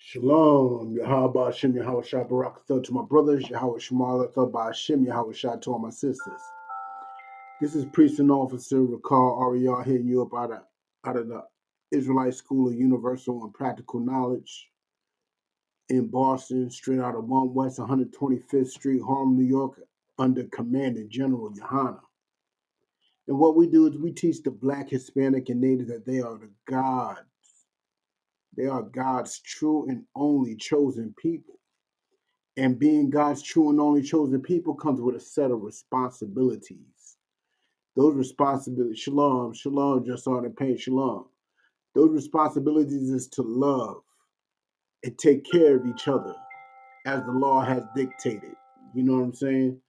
Shalom, Yahweh Hashem, Yahweh Shah Barak Thud to my brothers, Yahweh Shemala Thud by Hashem, Yahweh Shah to all my sisters. This is Priest and Officer Rakar Ariel hitting you up out of the Israelite School of Universal and Practical Knowledge in Boston, straight out of 1 West 125th Street, Harlem, New York, under Commander General Yohana. And what we do is we teach the Black, Hispanic, and Native that they are the gods. They are God's true and only chosen people. And being God's true and only chosen people comes with a set of responsibilities. Those responsibilities, shalom, shalom, just on the pain, shalom. Those responsibilities is to love and take care of each other as the law has dictated. You know what I'm saying?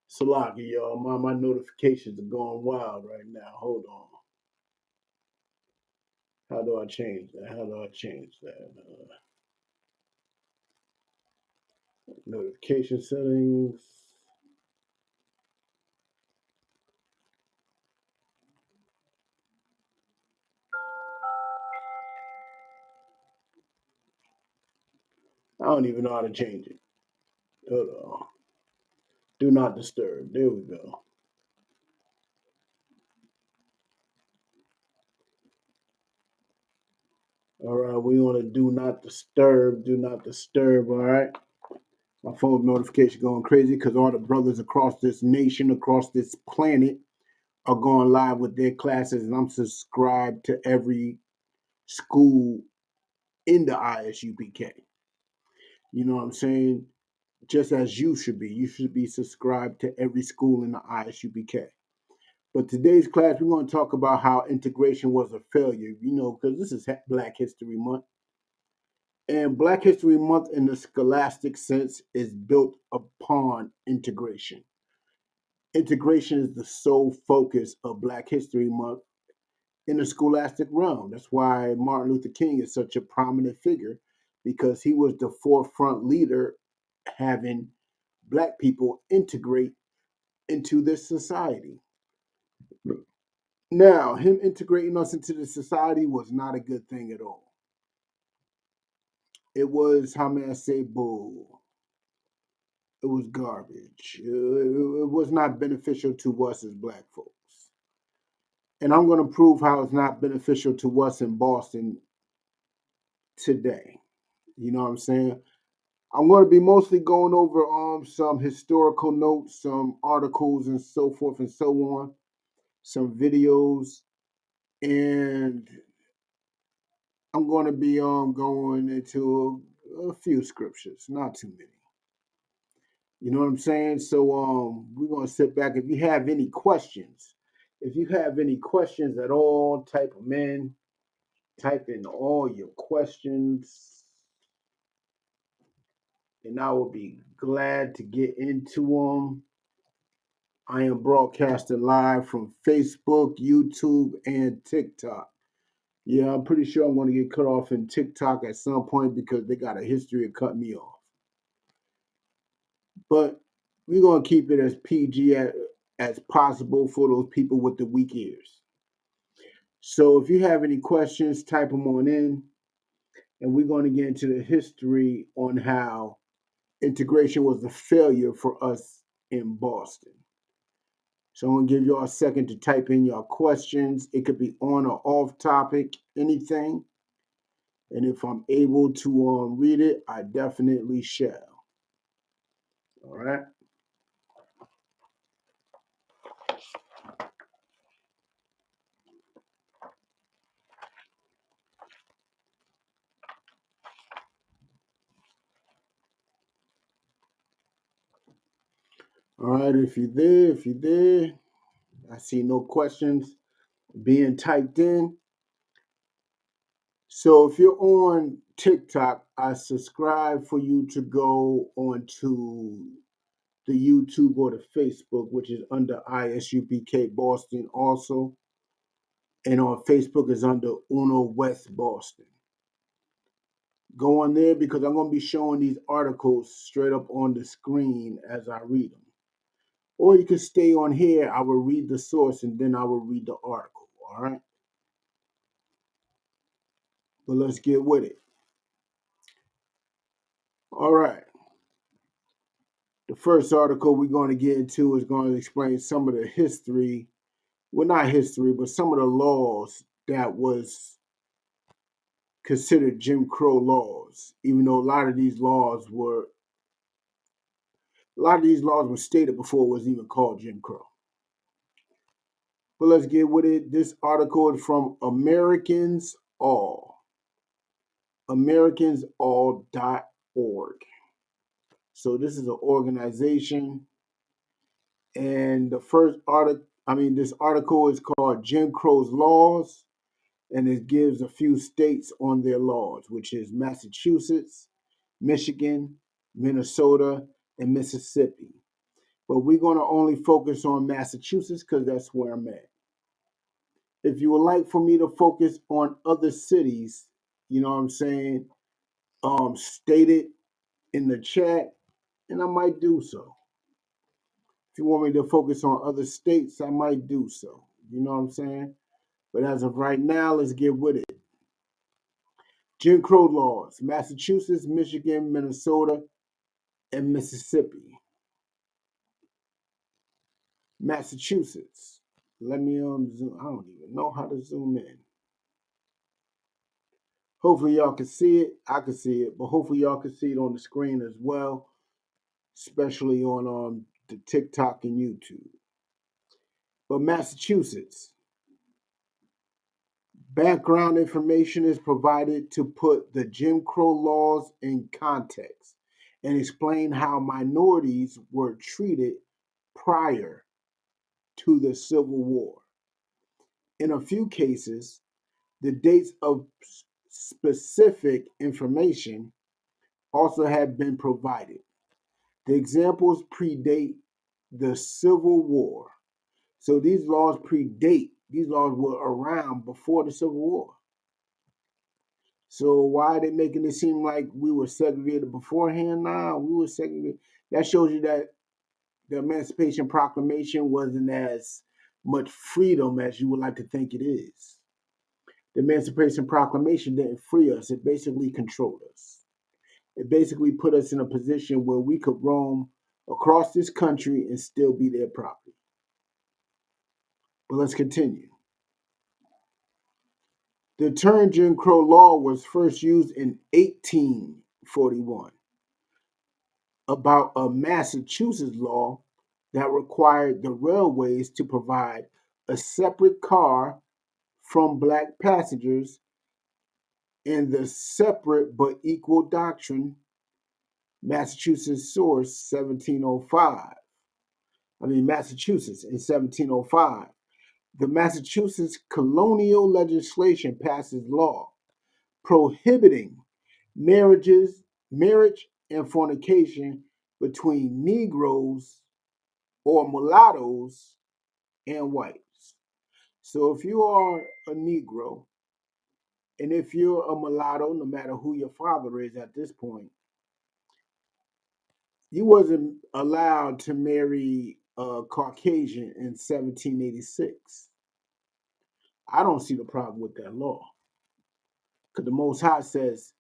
Salaki, y'all. My notifications are going wild right now. Hold on. How do I change that? Notification settings. I don't even know how to change it. Hold on. Do not disturb. There we go. All right, we want to do not disturb. All right. My phone notification going crazy because all the brothers across this nation, across this planet, are going live with their classes, and I'm subscribed to every school in the ISUPK. You know what I'm saying? Just as you should be. You should be subscribed to every school in the ISUPK. But today's class, we're going to talk about how integration was a failure, because this is Black History Month. And Black History Month, in the scholastic sense, is built upon integration. Integration is the sole focus of Black History Month in the scholastic realm. That's why Martin Luther King is such a prominent figure, because he was the forefront leader having Black people integrate into this society. Now, him integrating us into the society was not a good thing at all. It was, how may I say, bull. It was garbage. It was not beneficial to us as Black folks. And I'm going to prove how it's not beneficial to us in Boston today. You know what I'm saying? I'm going to be mostly going over some historical notes, some articles, and so forth and so on, some videos, and I'm going to be going into a few scriptures, not too many. You know what I'm saying? So we're going to sit back. If you have any questions, at all, type them in. Type in all your questions, and I will be glad to get into them. I am broadcasting live from Facebook, YouTube, and TikTok. Yeah, I'm pretty sure I'm going to get cut off in TikTok at some point because they got a history of cutting me off. But we're going to keep it as PG as possible for those people with the weak ears. So if you have any questions, type them on in, and we're going to get into the history on how integration was a failure for us in Boston. So I'm going to give y'all a second to type in your questions. It could be on or off topic, anything. And if I'm able to read it, I definitely shall. All right. All right, if you're there, I see no questions being typed in. So if you're on TikTok, I subscribe for you to go onto the YouTube or the Facebook, which is under ISUPK Boston also. And on Facebook is under Uno West Boston. Go on there because I'm going to be showing these articles straight up on the screen as I read them. Or you can stay on here. I will read the source and then I will read the article. All right. But let's get with it. All right. The first article we're going to get into is going to explain some of the history. Well, not history, but some of the laws that was considered Jim Crow laws, even though a lot of these laws were stated before it was even called Jim Crow. But let's get with it. This article is from Americans All. AmericansAll.org. So this is an organization, and this article is called Jim Crow's Laws, and it gives a few states on their laws, which is Massachusetts, Michigan, Minnesota, and Mississippi. But we're going to only focus on Massachusetts because that's where I'm at. If you would like for me to focus on other cities, you know what I'm saying, state it in the chat, and I might do so. If you want me to focus on other states, I might do so. You know what I'm saying? But as of right now, let's get with it. Jim Crow laws, Massachusetts, Michigan, Minnesota, and Mississippi. Massachusetts. Let me zoom. I don't even know how to zoom in. Hopefully y'all can see it. I can see it, but hopefully y'all can see it on the screen as well, especially on the TikTok and YouTube. But Massachusetts. Background information is provided to put the Jim Crow laws in context and explain how minorities were treated prior to the Civil War. In a few cases, the dates of specific information also have been provided. The examples predate the Civil War. So these laws were around before the Civil War. So why are they making it seem like we were segregated beforehand? Nah, we were segregated. That shows you that the Emancipation Proclamation wasn't as much freedom as you would like to think it is. The Emancipation Proclamation didn't free us. It basically controlled us. It basically put us in a position where we could roam across this country and still be their property. But let's continue. The term Jim Crow law was first used in 1841 about a Massachusetts law that required the railways to provide a separate car from black passengers in the separate but equal doctrine, Massachusetts source 1705. Massachusetts in 1705. The Massachusetts colonial legislation passes law prohibiting marriage and fornication between Negroes or mulattoes and whites. So if you are a Negro and if you're a mulatto, no matter who your father is at this point, you wasn't allowed to marry a Caucasian in 1786. I don't see the problem with that law because the Most High says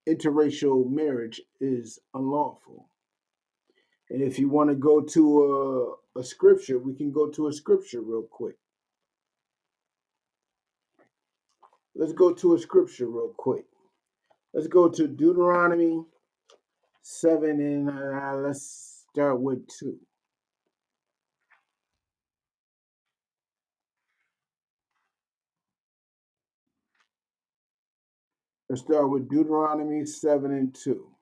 interracial marriage is unlawful. And if you want to go to a scripture, we can go to a scripture real quick. Let's go to a scripture real quick. Let's go to Deuteronomy 7 and let's start with 2. Let's start with Deuteronomy 7 and 2.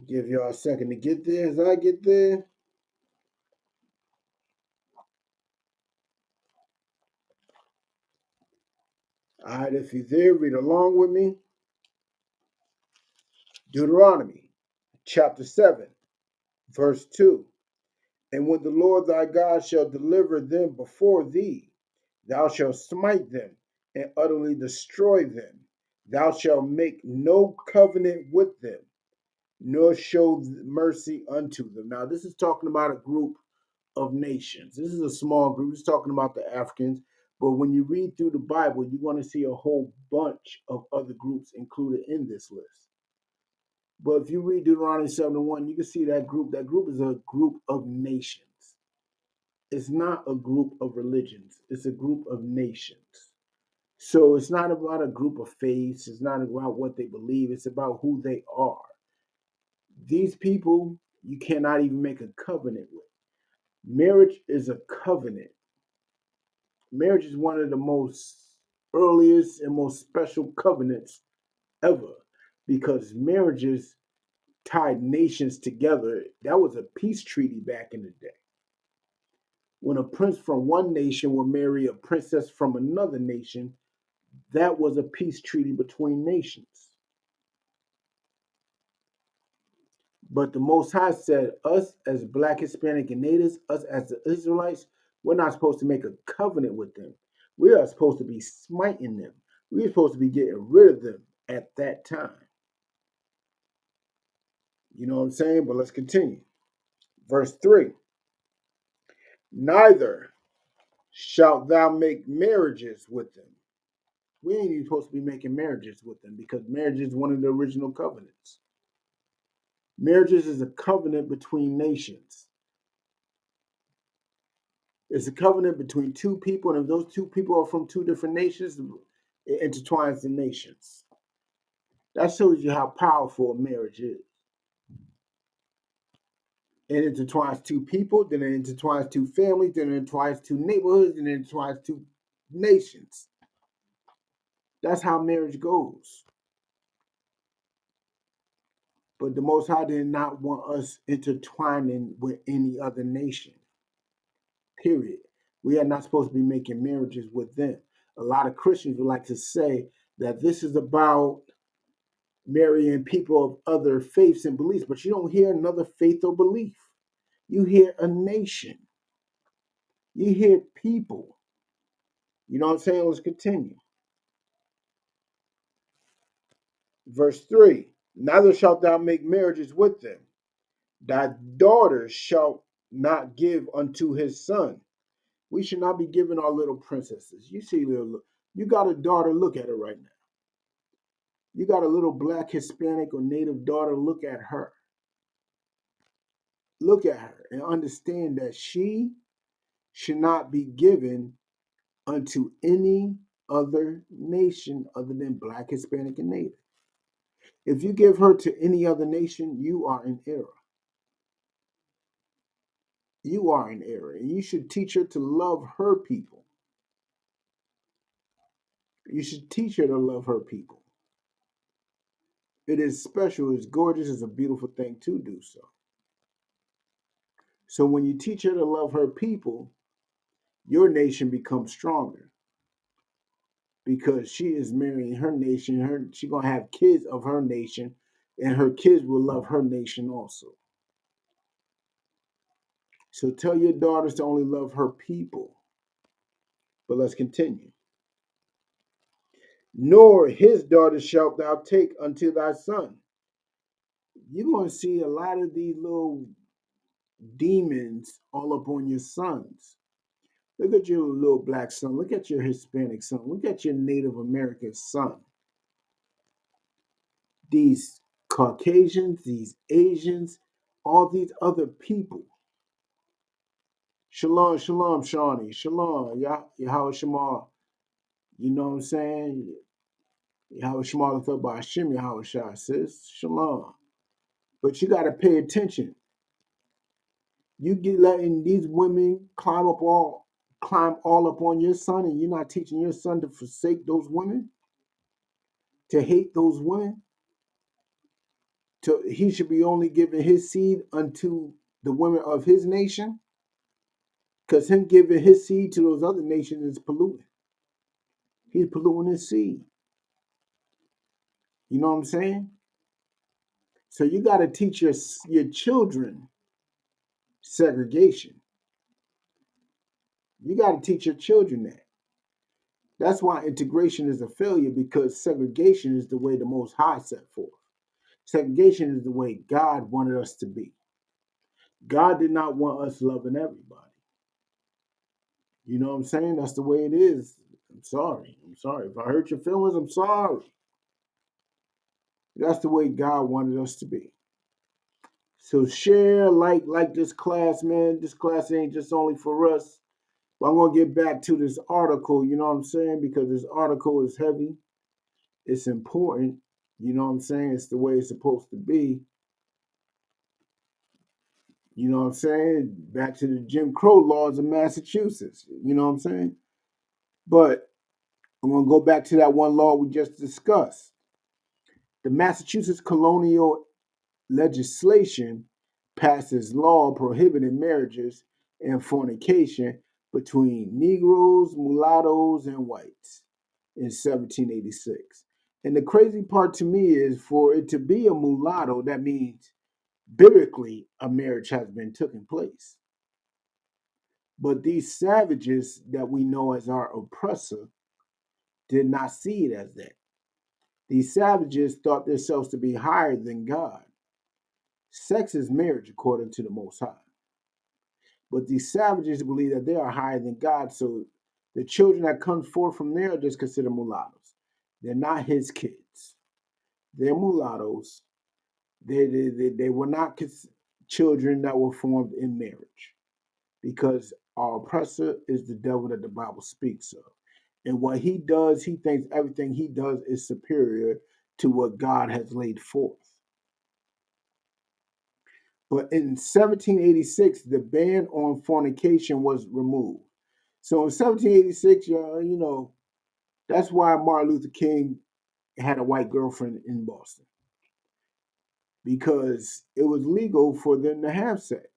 Give y'all a second to get there as I get there. All right, if you're there, read along with me. Deuteronomy chapter 7, verse 2. And when the Lord thy God shall deliver them before thee, thou shalt smite them and utterly destroy them. Thou shalt make no covenant with them, nor show mercy unto them. Now, this is talking about a group of nations. This is a small group. It's talking about the Africans. But when you read through the Bible, you're going to see a whole bunch of other groups included in this list. But if you read Deuteronomy 7:1, you can see that group. That group is a group of nations. It's not a group of religions. It's a group of nations. So it's not about a group of faiths. It's not about what they believe. It's about who they are. These people, you cannot even make a covenant with. Marriage is a covenant. Marriage is one of the most earliest and most special covenants ever because marriages tied nations together. That was a peace treaty back in the day. When a prince from one nation would marry a princess from another nation, that was a peace treaty between nations. But the Most High said, us as Black, Hispanic, and Natives, us as the Israelites, we're not supposed to make a covenant with them. We are supposed to be smiting them. We're supposed to be getting rid of them at that time. You know what I'm saying? But let's continue. Verse 3. Neither shalt thou make marriages with them. We ain't even supposed to be making marriages with them because marriage is one of the original covenants. Marriages is a covenant between nations. It's a covenant between two people, and if those two people are from two different nations, it intertwines the nations. That shows you how powerful a marriage is. It intertwines two people, then it intertwines two families, then it intertwines two neighborhoods, and it intertwines two nations. That's how marriage goes. But the Most High did not want us intertwining with any other nation. Period. We are not supposed to be making marriages with them. A lot of Christians would like to say that this is about marrying people of other faiths and beliefs, but you don't hear another faith or belief. You hear a nation. You hear people. You know what I'm saying? Let's continue. Verse 3. Neither shalt thou make marriages with them. Thy daughter shalt not give unto his son. We should not be giving our little princesses. You see, you got a daughter, look at her right now. You got a little Black, Hispanic, or Native daughter, look at her. Look at her and understand that she should not be given unto any other nation other than Black, Hispanic, and Native. If you give her to any other nation, you are in error. You are in error, and you should teach her to love her people. You should teach her to love her people. It is special, it's gorgeous, it's a beautiful thing to do so. So when you teach her to love her people, your nation becomes stronger because she is marrying her nation. She's going to have kids of her nation, and her kids will love her nation also. So tell your daughters to only love her people. But let's continue. Nor his daughters shalt thou take unto thy son. You're going to see a lot of these little demons all up on your sons. Look at your little Black son. Look at your Hispanic son. Look at your Native American son. These Caucasians, these Asians, all these other people. Shalom, shalom, Shawnee. Shalom, Yahweh Shema. You know what I'm saying? Yahweh Shema thought by Hashem, Yahweh Shah, sis. Shalom. But you got to pay attention. You get letting these women climb all up on your son, and you're not teaching your son to forsake those women, to hate those women. He should be only giving his seed unto the women of his nation, because him giving his seed to those other nations is polluting. He's polluting his seed. You know what I'm saying? So you got to teach your children segregation. You got to teach your children that. That's why integration is a failure, because segregation is the way the Most High set forth. Segregation is the way God wanted us to be. God did not want us loving everybody. You know what I'm saying? That's the way it is. I'm sorry. I'm sorry. If I hurt your feelings, I'm sorry. That's the way God wanted us to be. So share, like this class, man. This class ain't just only for us. But I'm gonna get back to this article, you know what I'm saying? Because this article is heavy. It's important. You know what I'm saying? It's the way it's supposed to be. You know what I'm saying? Back to the Jim Crow laws of Massachusetts. You know what I'm saying? But I'm going to go back to that one law we just discussed. The Massachusetts colonial legislation passes law prohibiting marriages and fornication between Negroes, mulattoes, and whites in 1786. And the crazy part to me is, for it to be a mulatto, that means biblically a marriage has been taken place. But these savages that we know as our oppressor did not see it as that. These savages thought themselves to be higher than God. Sex is marriage according to the Most High. But these savages believe that they are higher than God, so the children that come forth from there are just considered mulattoes. They're not his kids. They're mulattoes. They were not children that were formed in marriage, because our oppressor is the devil that the Bible speaks of. And what he does, he thinks everything he does is superior to what God has laid forth. But in 1786, the ban on fornication was removed. So in 1786, you know, that's why Martin Luther King had a white girlfriend in Boston, because it was legal for them to have sex.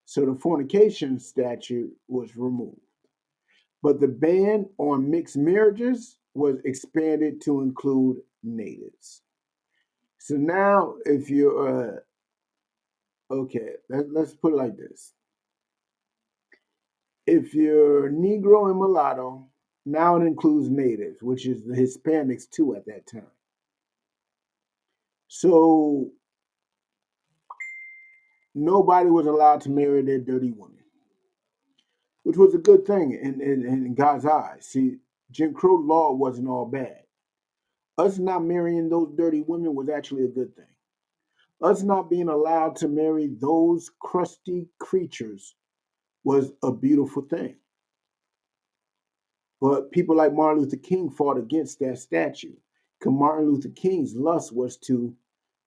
So the fornication statute was removed. But the ban on mixed marriages was expanded to include natives. So now, if you're, okay, let's put it like this. If you're Negro and mulatto, now it includes natives, which is the Hispanics too at that time. So nobody was allowed to marry their dirty women, which was a good thing in God's eyes. See, Jim Crow law wasn't all bad. Us not marrying those dirty women was actually a good thing. Us not being allowed to marry those crusty creatures was a beautiful thing. But people like Martin Luther King fought against that statue, because Martin Luther King's lust was to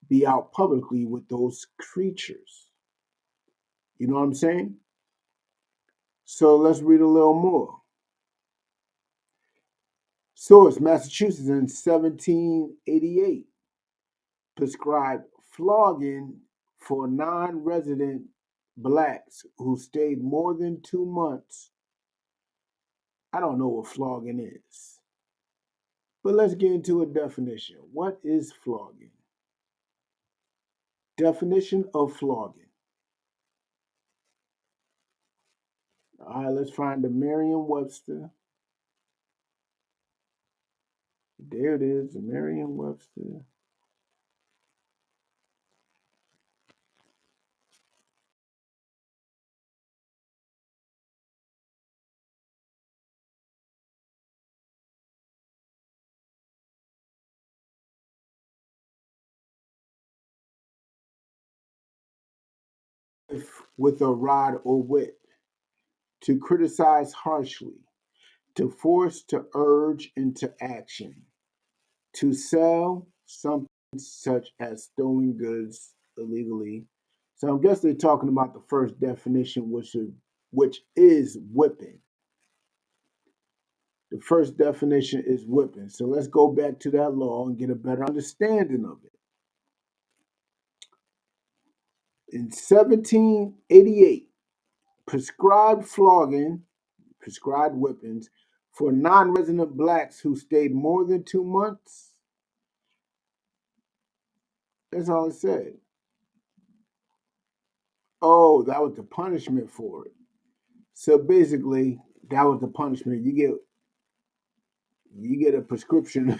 be out publicly with those creatures. You know what I'm saying? So let's read a little more. Source: Massachusetts in 1788 prescribed flogging for non-resident blacks who stayed more than 2 months. I don't know what flogging is, but let's get into a definition. What is flogging? Definition of flogging. All right, let's find the Merriam-Webster. There it is, the Merriam-Webster. With a rod or whip, to criticize harshly, to force, to urge into action, to sell something such as stolen goods illegally. So I guess they're talking about the first definition, which is whipping. The first definition is whipping. So let's go back to that law and get a better understanding of it. In 1788, prescribed whippings For non-resident blacks who stayed more than 2 months, that's all it said. Oh, that was the punishment for it. So basically, that was the punishment. You get a prescription,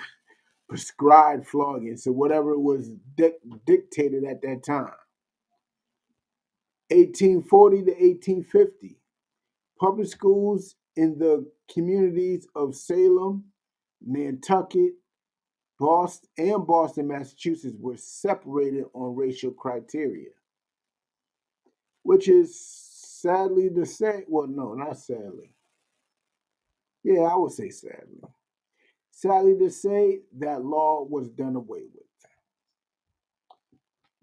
prescribed flogging. So whatever was dictated at that time. 1840 to 1850, public schools in the communities of Salem, Nantucket, Boston, Massachusetts were separated on racial criteria, which is sadly to say, well, no, not sadly. Yeah, I would say sadly. Sadly to say, that law was done away with.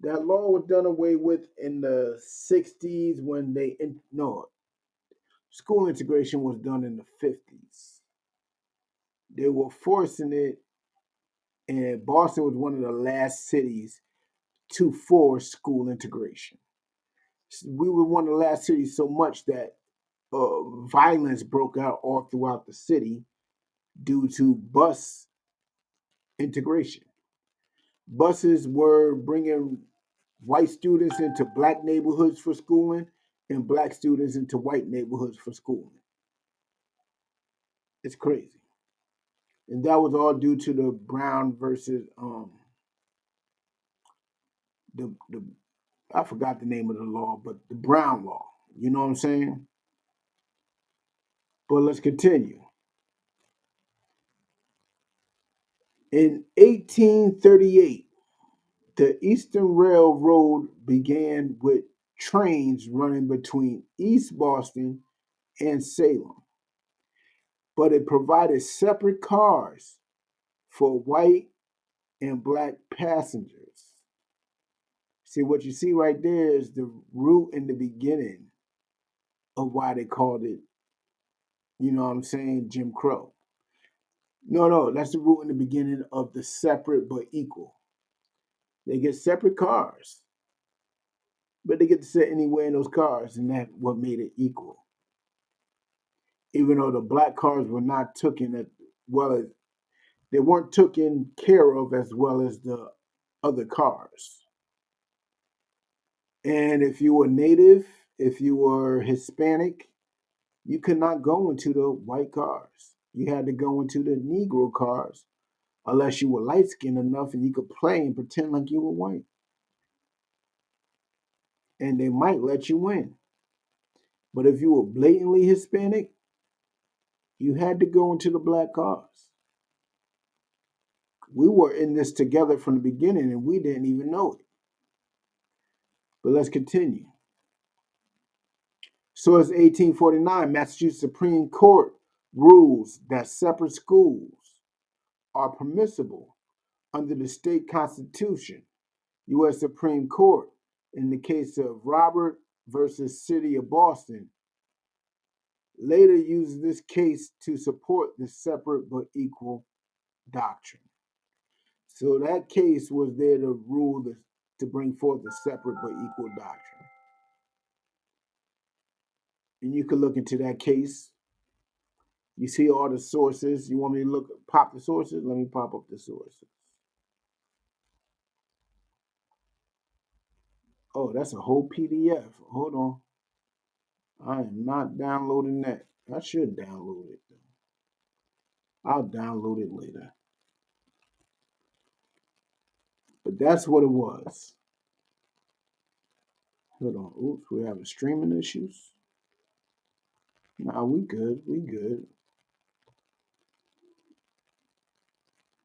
That law was done away with in the 60s when no, school integration was done in the 50s. They were forcing it, and Boston was one of the last cities to force school integration. We were one of the last cities so much that violence broke out all throughout the city due to bus integration. Buses were bringing white students into black neighborhoods for schooling and black students into white neighborhoods for schooling. It's crazy. And that was all due to the Brown versus the I forgot the name of the law, but the Brown law. You know what I'm saying? But let's continue. In 1838, the Eastern Railroad began with trains running between East Boston and Salem, but it provided separate cars for white and black passengers. See, what you see right there is the root in the beginning of why they called it, you know what I'm saying, Jim Crow. No, no, that's the root in the beginning of the separate but equal. They get separate cars, but they get to sit anywhere in those cars, and that's what made it equal. Even though the black cars were not taken as well as they weren't taken care of as well as the other cars. And if you were native, if you were Hispanic, you could not go into the white cars. You had to go into the Negro cars unless you were light skinned enough and you could play and pretend like you were white. And they might let you in. But if you were blatantly Hispanic, you had to go into the black cars. We were in this together from the beginning and we didn't even know it. But let's continue. So it's 1849, Massachusetts Supreme Court rules that separate schools are permissible under the state constitution. U.S. Supreme Court, in the case of Robert versus City of Boston, later used this case to support the separate but equal doctrine. So that case was there to to bring forth the separate but equal doctrine. And you can look into that case. You see all the sources. You want me to pop the sources? Let me pop up the sources. Oh, that's a whole PDF. Hold on. I am not downloading that. I should download it. I'll download it later. But that's what it was. Hold on. Oops, we're having streaming issues. Nah, we good. We good.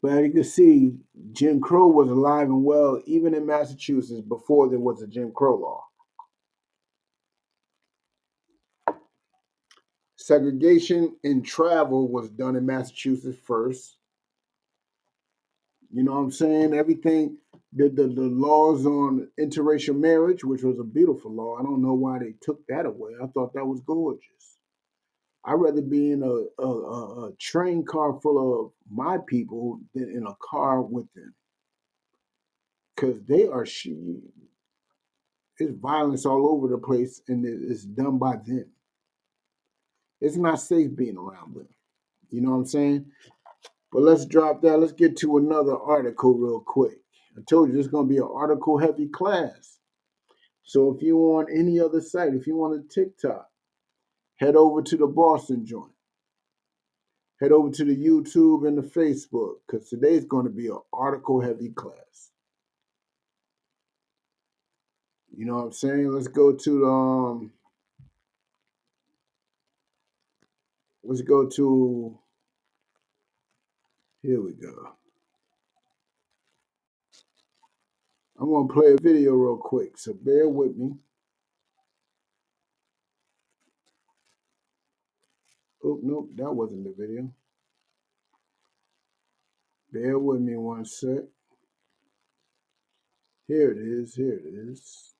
But as you can see, Jim Crow was alive and well even in Massachusetts before there was a Jim Crow law. Segregation in travel was done in Massachusetts first. You know what I'm saying? Everything, the laws on interracial marriage, which was a beautiful law. I don't know why they took that away. I thought that was gorgeous. I'd rather be in a train car full of my people than in a car with them. Because they are, it's violence all over the place and it's done by them. It's not safe being around them. You know what I'm saying? But let's drop that. Let's get to another article real quick. I told you this is going to be an article heavy class. So if you on any other site, if you on a TikTok, head over to the Boston joint. Head over to the YouTube and the Facebook, because today's going to be an article heavy class. You know what I'm saying? Let's go to let's go to, here we go. I'm going to play a video real quick, so bear with me. Oh, nope, that wasn't the video. Bear with me one sec. Here it is, here it is.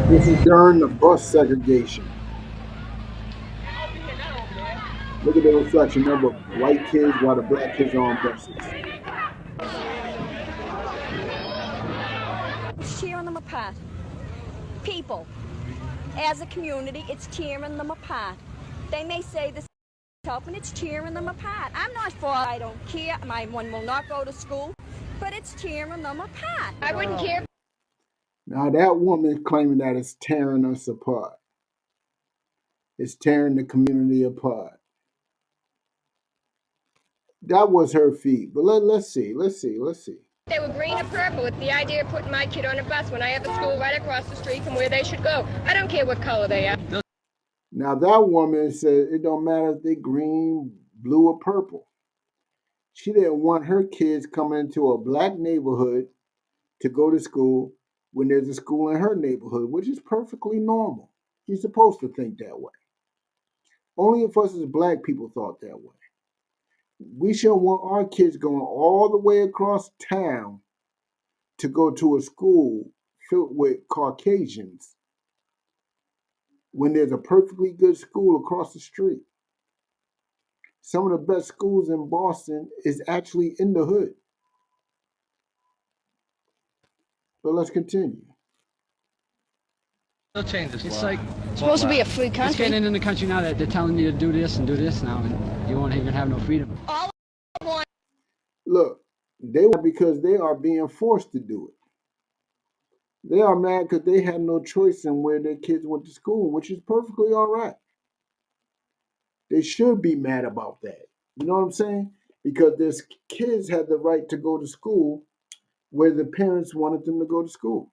This is during the bus segregation. Look at the reflection of the white kids while the black kids are on buses. It's tearing them apart. People, as a community, it's tearing them apart. They may say this is helping, it's tearing them apart. I'm not for I don't care, my one will not go to school, but it's tearing them apart. I wouldn't care. Now that woman claiming that it's tearing us apart. It's tearing the community apart. That was her feed. But let's see. They were green or purple with the idea of putting my kid on a bus when I have a school right across the street from where they should go. I don't care what color they are. Now that woman said it don't matter if they green, blue, or purple. She didn't want her kids coming into a black neighborhood to go to school when there's a school in her neighborhood, which is perfectly normal. You're supposed to think that way. Only if us as black people thought that way. We shouldn't want our kids going all the way across town to go to a school filled with Caucasians when there's a perfectly good school across the street. Some of the best schools in Boston is actually in the hood. But let's continue. They'll change this. It's like It's supposed to be a free it's country. getting in the country now that they're telling you to do this and do this now, and you won't even have no freedom. All I want. Look, they are because they are being forced to do it. They are mad because they had no choice in where their kids went to school, which is perfectly all right. They should be mad about that. You know what I'm saying? Because their kids had the right to go to school where the parents wanted them to go to school.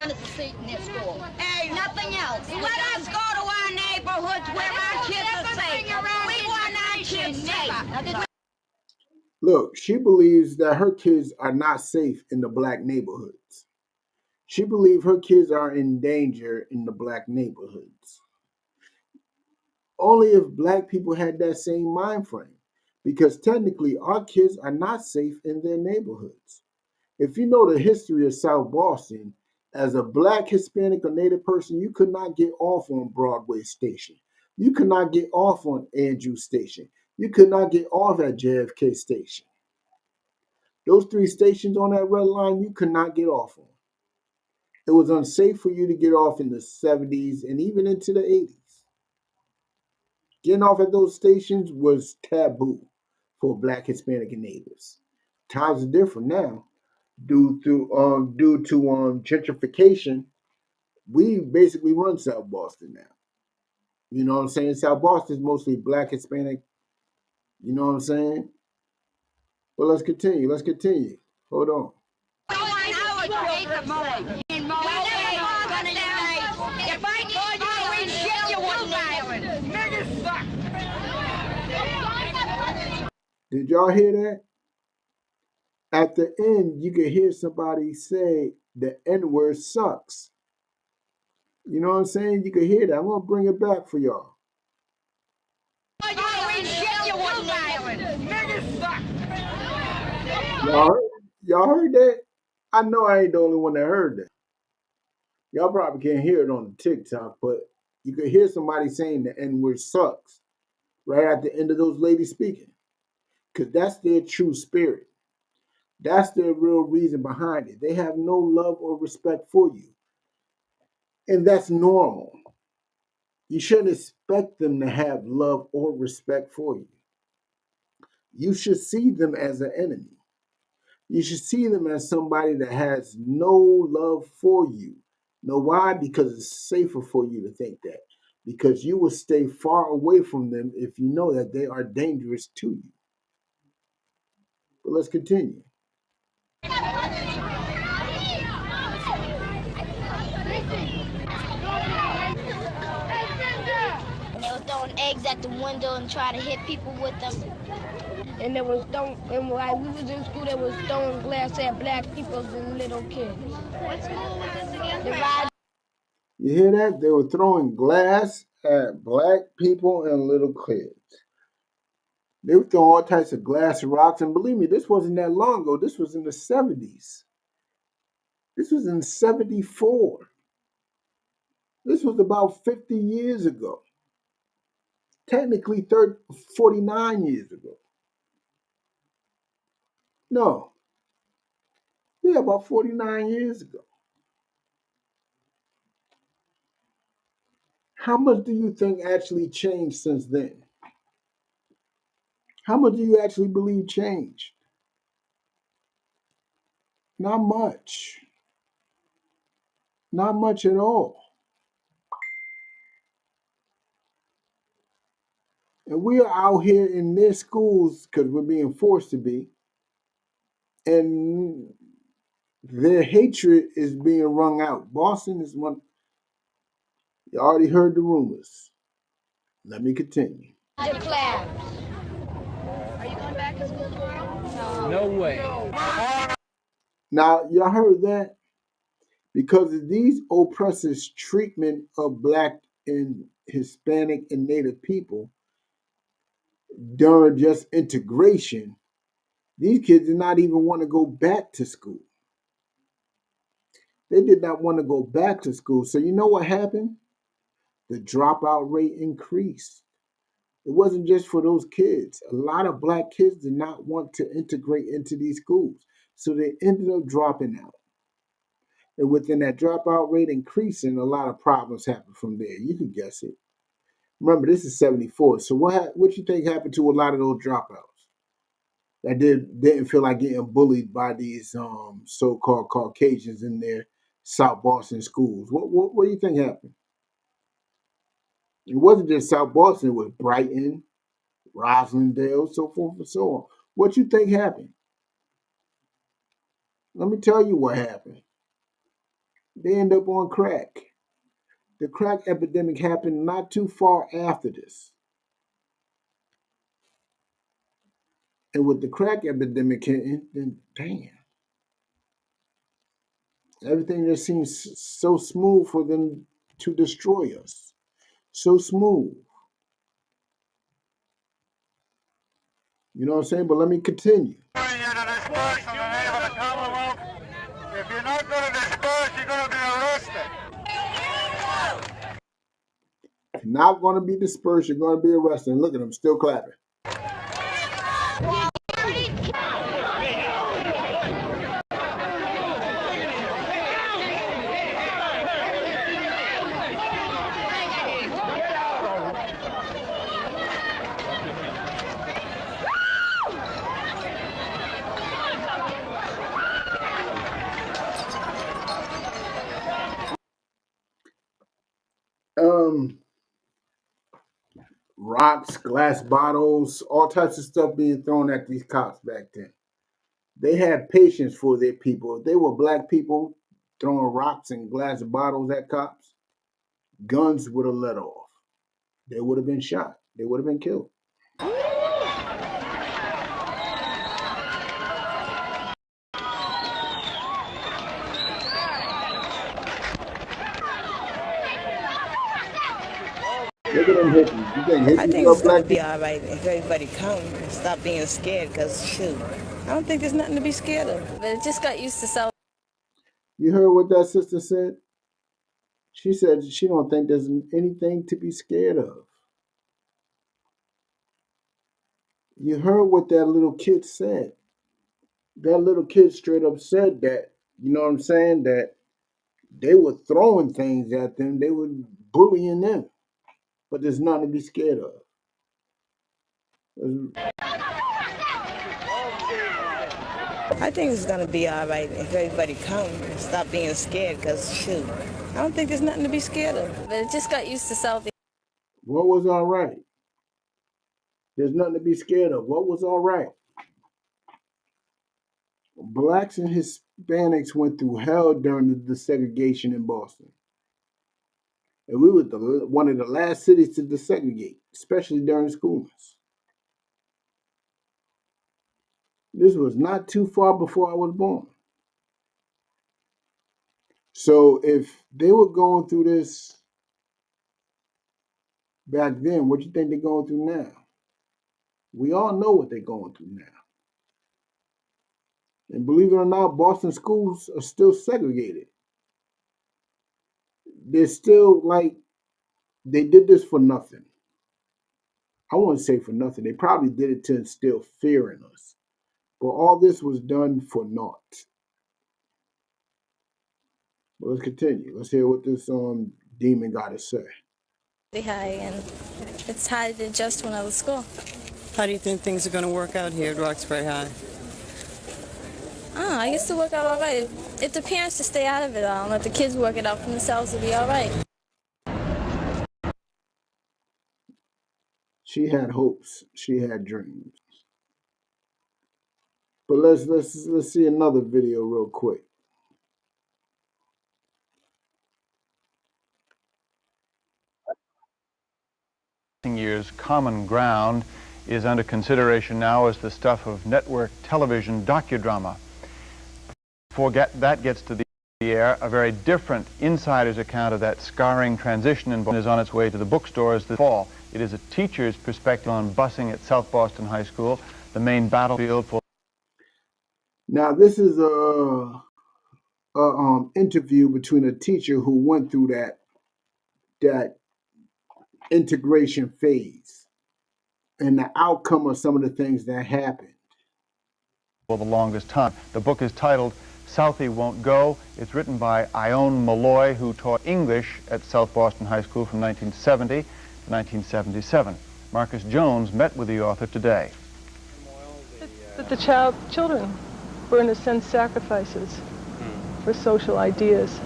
A seat in their school. Hey, nothing else. Let us go to our neighborhoods where our kids are safe. We want our kids safe. Look, she believes that her kids are not safe in the black neighborhoods. She believes her kids are in danger in the black neighborhoods. Only if black people had that same mind frame, because technically our kids are not safe in their neighborhoods. If you know the history of South Boston, as a black, Hispanic, or Native person, you could not get off on Broadway Station. You could not get off on Andrews Station. You could not get off at JFK Station. Those three stations on that red line, you could not get off on. It was unsafe for you to get off in the 70s and even into the 80s. Getting off at those stations was taboo for black, Hispanic, and natives. Times are different now. Due to gentrification, we basically run South Boston now. You know what I'm saying? South Boston is mostly black, Hispanic. You know what I'm saying? Well, let's continue. Hold on. If I told you to eat shit, you wouldn't eat. Did y'all hear that? At the end, you can hear somebody say the N-word sucks. You know what I'm saying? You can hear that. I'm going to bring it back for y'all. Y'all heard that? I know I ain't the only one that heard that. Y'all probably can't hear it on the TikTok, but You could hear somebody saying the N-word sucks right at the end of those ladies speaking, because that's their true spirit. That's their real reason behind it. They have no love or respect for you. And that's normal. You shouldn't expect them to have love or respect for you. You should see them as an enemy. You should see them as somebody that has no love for you. Know why? Because it's safer for you to think that. Because you will stay far away from them if you know that they are dangerous to you. But let's continue. And they were throwing eggs at the window and trying to hit people with them. And and while we was in school, they was throwing glass at black people and little kids. What school was this again? You hear that? They were throwing glass at black people and little kids. They were throwing all types of glass and rocks. And believe me, this wasn't that long ago. This was in the 70s. This was in 74. This was about 50 years ago. Technically 49 years ago. No. Yeah, about 49 years ago. How much do you think actually changed since then? How much do you actually believe changed? Not much. Not much at all. And we are out here in their schools because we're being forced to be. And their hatred is being wrung out. Boston is one. You already heard the rumors. Let me continue. Declare. Are you going back to school tomorrow? No way. Now, y'all heard that? Because of these oppressors' treatment of Black and Hispanic and Native people during just integration, these kids did not even want to go back to school. They did not want to go back to school. So you know what happened? The dropout rate increased. It wasn't just for those kids. A lot of Black kids did not want to integrate into these schools. So they ended up dropping out. And within that dropout rate increasing, a lot of problems happened from there. You can guess it. Remember, this is 74. So what you think happened to a lot of those dropouts that didn't feel like getting bullied by these so-called Caucasians in their South Boston schools? What do you think happened? It wasn't just South Boston. It was Brighton, Roslindale, so forth and so on. What you think happened? Let me tell you what happened. They end up on crack. The crack epidemic happened not too far after this. And with the crack epidemic hitting, then damn. Everything just seems so smooth for them to destroy us. So smooth. You know what I'm saying? But let me continue. If you're not going to disperse, you're going to be arrested. If you're not going to be dispersed, you're going to be arrested. And look at them, still clapping. Rocks, glass bottles, all types of stuff being thrown at these cops back then. They had patience for their people. If they were Black people throwing rocks and glass bottles at cops, guns would have let off. They would have been shot. They would have been killed. Look at them hippies. You think I hippies think love it's going Black to be people? all right if everybody come and stop being scared, because, shoot, I don't think there's nothing to be scared of. But it just got used to self. You heard what that sister said? She said she don't think there's anything to be scared of. You heard what that little kid said. That little kid straight up said that, you know what I'm saying, that they were throwing things at them, they were bullying them, but there's nothing to be scared of. I think it's gonna be all right if everybody come and stop being scared. Cause shoot, I don't think there's nothing to be scared of. But it just got used to Southie. What was all right? There's nothing to be scared of. What was all right? Blacks and Hispanics went through hell during the desegregation in Boston. And we were one of the last cities to desegregate, especially during school months. This was not too far before I was born. So if they were going through this back then, what do you think they're going through now? We all know what they're going through now. And believe it or not, Boston schools are still segregated. They're still like, they did this for nothing. I wouldn't say for nothing. They probably did it to instill fear in us. But all this was done for naught. But let's continue. Let's hear what this demon got to say. High, and it's hard to adjust to another school. How do you think things are gonna work out here at Roxbury High? I used to work out all right. If the parents just stay out of it all and let the kids work it out for themselves, it'll be all right. She had hopes. She had dreams. But let's see another video real quick. Years Common Ground is under consideration now as the stuff of network television docudrama. Before that gets to the air, a very different insider's account of that scarring transition in Boston is on its way to the bookstores this fall. It is a teacher's perspective on busing at South Boston High School, the main battlefield for... Now this is a interview between a teacher who went through that integration phase and the outcome of some of the things that happened. For the longest time. The book is titled Southie Won't Go. It's written by Ione Malloy, who taught English at South Boston High School from 1970 to 1977. Marcus Jones met with the author today. That the children were in a sense sacrifices for social ideas.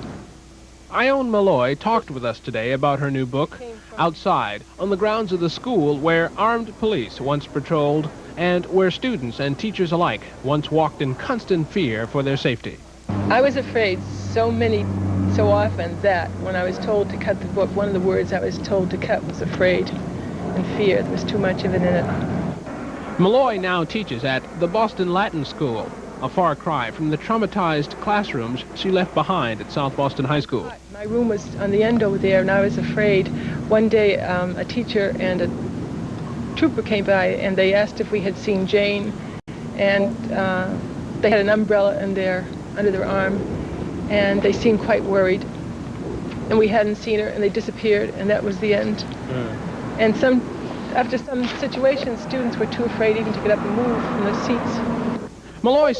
Ione Malloy talked with us today about her new book, Outside, on the grounds of the school where armed police once patrolled and where students and teachers alike once walked in constant fear for their safety. I was afraid so often that when I was told to cut the book, one of the words I was told to cut was afraid and fear. There was too much of it in it. Malloy now teaches at the Boston Latin School, a far cry from the traumatized classrooms she left behind at South Boston High School. My room was on the end over there, and I was afraid. One day, a teacher and a trooper came by, and they asked if we had seen Jane, and they had an umbrella under their arm, and they seemed quite worried. And we hadn't seen her, and they disappeared, and that was the end. And after some situations, students were too afraid even to get up and move from their seats. Malloy.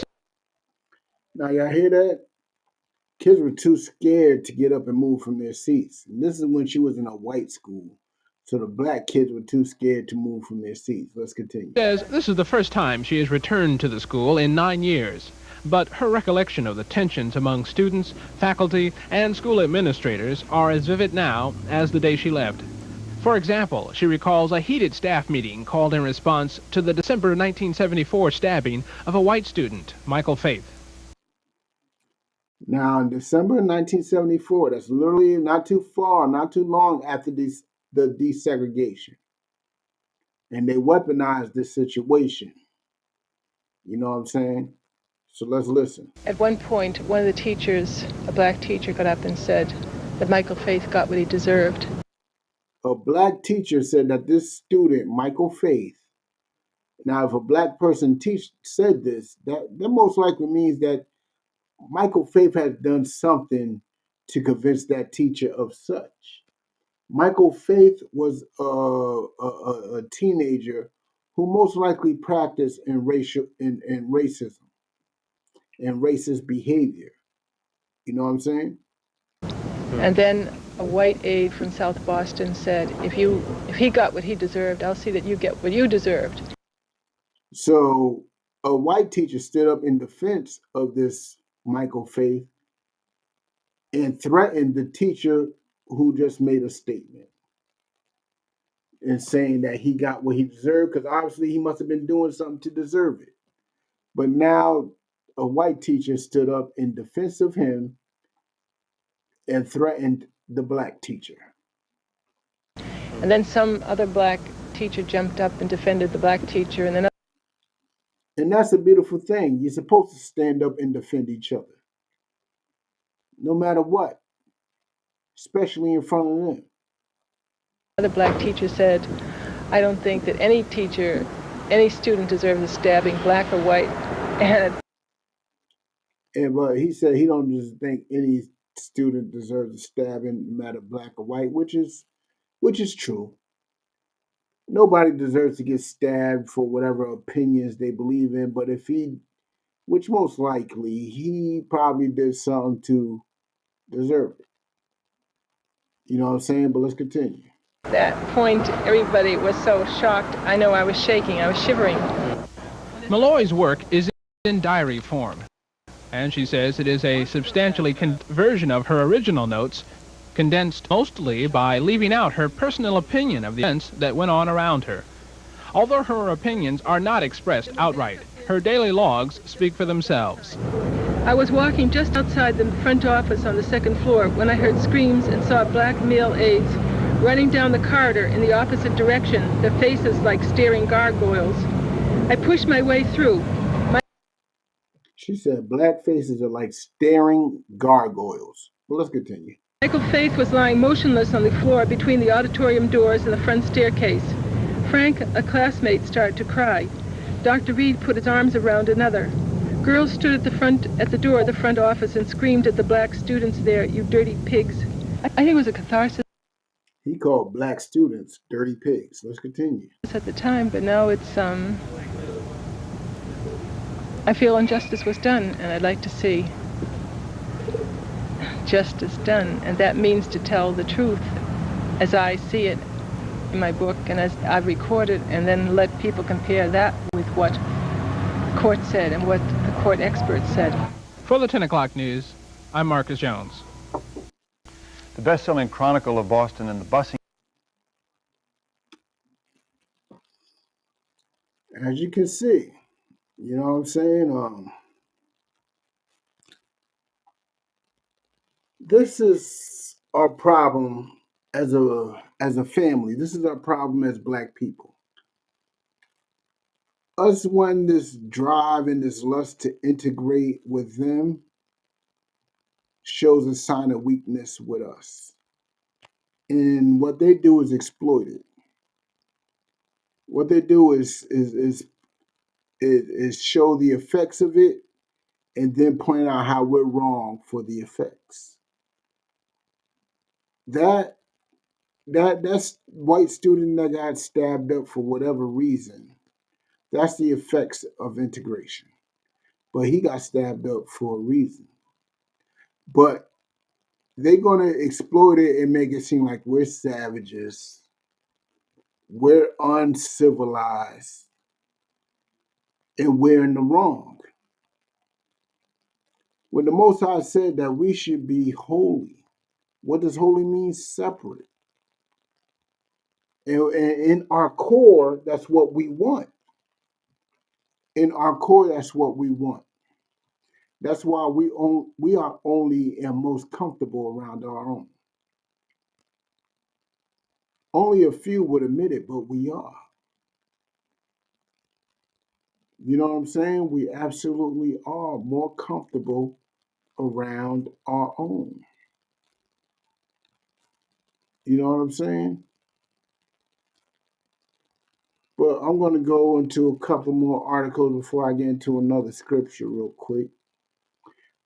Now y'all hear that? Kids were too scared to get up and move from their seats. And this is when she was in a white school. So the black kids were too scared to move from their seats. Let's continue. Says this is the first time she has returned to the school in 9 years. But her recollection of the tensions among students, faculty, and school administrators are as vivid now as the day she left. For example, she recalls a heated staff meeting called in response to the December 1974 stabbing of a white student, Michael Faith. Now, in December 1974, that's literally not too long after the desegregation. And they weaponized this situation. You know what I'm saying? So let's listen. At one point, one of the teachers, a black teacher, got up and said that Michael Faith got what he deserved. A black teacher said that this student, Michael Faith, now if a black person said this, that most likely means that Michael Faith has done something to convince that teacher of such. Michael Faith was a teenager who most likely practiced in racism and racist behavior. You know what I'm saying? And then a white aide from South Boston said, if he got what he deserved, I'll see that you get what you deserved. So a white teacher stood up in defense of this Michael Faith and threatened the teacher who just made a statement and saying that he got what he deserved, because obviously he must have been doing something to deserve it. But now a white teacher stood up in defense of him and threatened the black teacher. And then some other black teacher jumped up and defended the black teacher, and then And that's a beautiful thing. You're supposed to stand up and defend each other, no matter what, especially in front of them. another black teacher said, I don't think that any teacher, any student deserves a stabbing, black or white. But he said he don't just think any student deserves a stabbing, no matter black or white, which is true. Nobody deserves to get stabbed for whatever opinions they believe in, but if he, which most likely, he probably did something to deserve it. You know what I'm saying? But let's continue. At that point, everybody was so shocked. I know I was shaking, I was shivering. Malloy's work is in diary form, and she says it is a substantially version of her original notes, condensed mostly by leaving out her personal opinion of the events that went on around her. Although her opinions are not expressed outright, her daily logs speak for themselves. I was walking just outside the front office on the second floor when I heard screams and saw black male aides running down the corridor in the opposite direction, their faces like staring gargoyles. I pushed my way through. She said black faces are like staring gargoyles. Well, let's continue. Michael Faith was lying motionless on the floor between the auditorium doors and the front staircase. Frank, a classmate, started to cry. Dr. Reed put his arms around another. Girls stood at the door of the front office and screamed at the black students there, you dirty pigs. I think it was a catharsis. He called black students dirty pigs. Let's continue. At the time, but now it's, I feel injustice was done, and I'd like to see justice done, and that means to tell the truth as I see it in my book and as I record it, and then let people compare that with what the court said and what the court experts said. For the 10 o'clock news, I'm Marcus Jones. The best-selling chronicle of Boston and the busing. As you can see, you know what I'm saying? This is our problem as a family. This is our problem as black people. Us wanting this drive and this lust to integrate with them shows a sign of weakness with us. And what they do is exploit it. What they do is show the effects of it and then point out how we're wrong for the effects. That's white student that got stabbed up for whatever reason. That's the effects of integration. But he got stabbed up for a reason. But they're going to exploit it and make it seem like we're savages, we're uncivilized, and we're in the wrong. When the Most High said that we should be holy, what does holy mean? Separate. And in our core, that's what we want. In our core, that's what we want. That's why we are only and most comfortable around our own. Only a few would admit it, but we are. You know what I'm saying? We absolutely are more comfortable around our own. You know what I'm saying? But I'm going to go into a couple more articles before I get into another scripture real quick.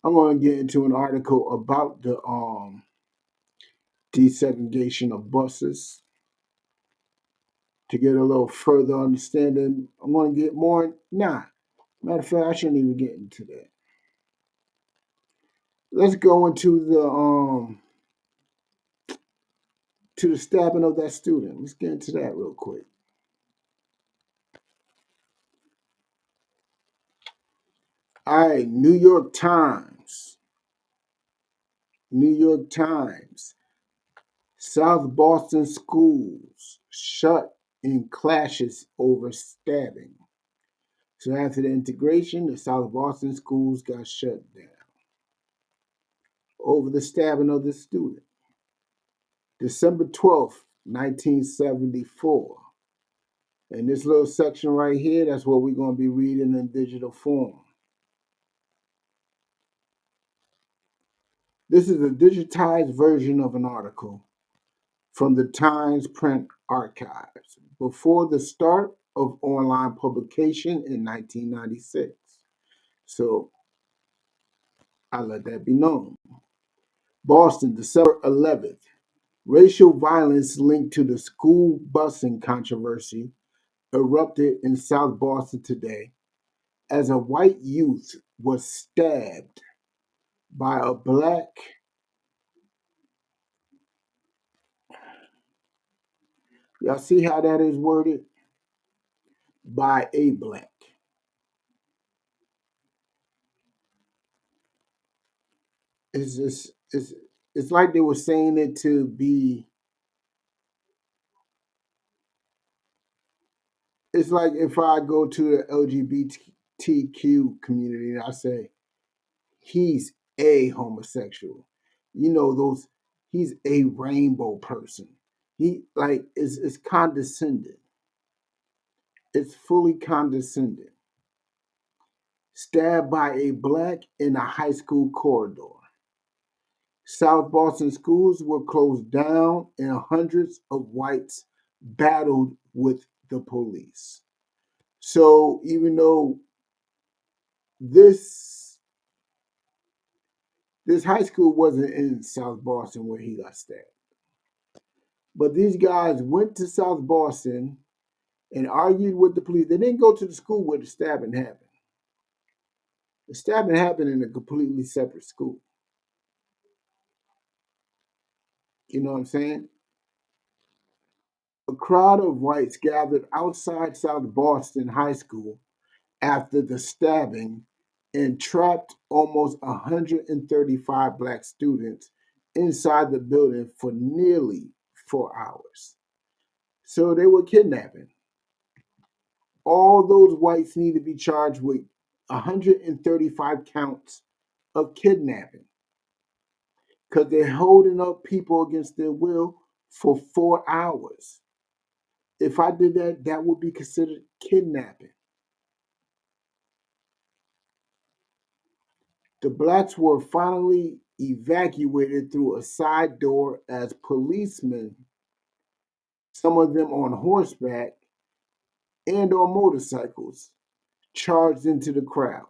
I'm going to get into an article about the desegregation of buses to get a little further understanding. I'm going to get more. Nah, matter of fact, I shouldn't even get into that. Let's go into the stabbing of that student. Let's get into that real quick. All right, New York Times. New York Times. South Boston schools shut in clashes over stabbing. So after the integration, the South Boston schools got shut down over the stabbing of the student. December 12th, 1974. And this little section right here, that's what we're going to be reading in digital form. This is a digitized version of an article from the Times print archives before the start of online publication in 1996. So I'll let that be known. Boston, December 11th. Racial violence linked to the school busing controversy erupted in South Boston today as a white youth was stabbed by a black, y'all see how that is worded? By a black. It's just, it's like they were saying it to be, it's like if I go to the LGBTQ community and I say, he's a homosexual. You know, he's a rainbow person. He like it's condescending. It's fully condescending. Stabbed by a black in a high school corridor. South Boston schools were closed down and hundreds of whites battled with the police. So even though this high school wasn't in South Boston where he got stabbed, but these guys went to South Boston and argued with the police. They didn't go to the school where the stabbing happened. The stabbing happened in a completely separate school. You know what I'm saying? A crowd of whites gathered outside South Boston High School after the stabbing and trapped almost 135 black students inside the building for nearly 4 hours. So they were kidnapping. All those whites need to be charged with 135 counts of kidnapping because they're holding up people against their will for 4 hours. If I did that, that would be considered kidnapping. The blacks were finally evacuated through a side door as policemen, some of them on horseback and on motorcycles, charged into the crowd.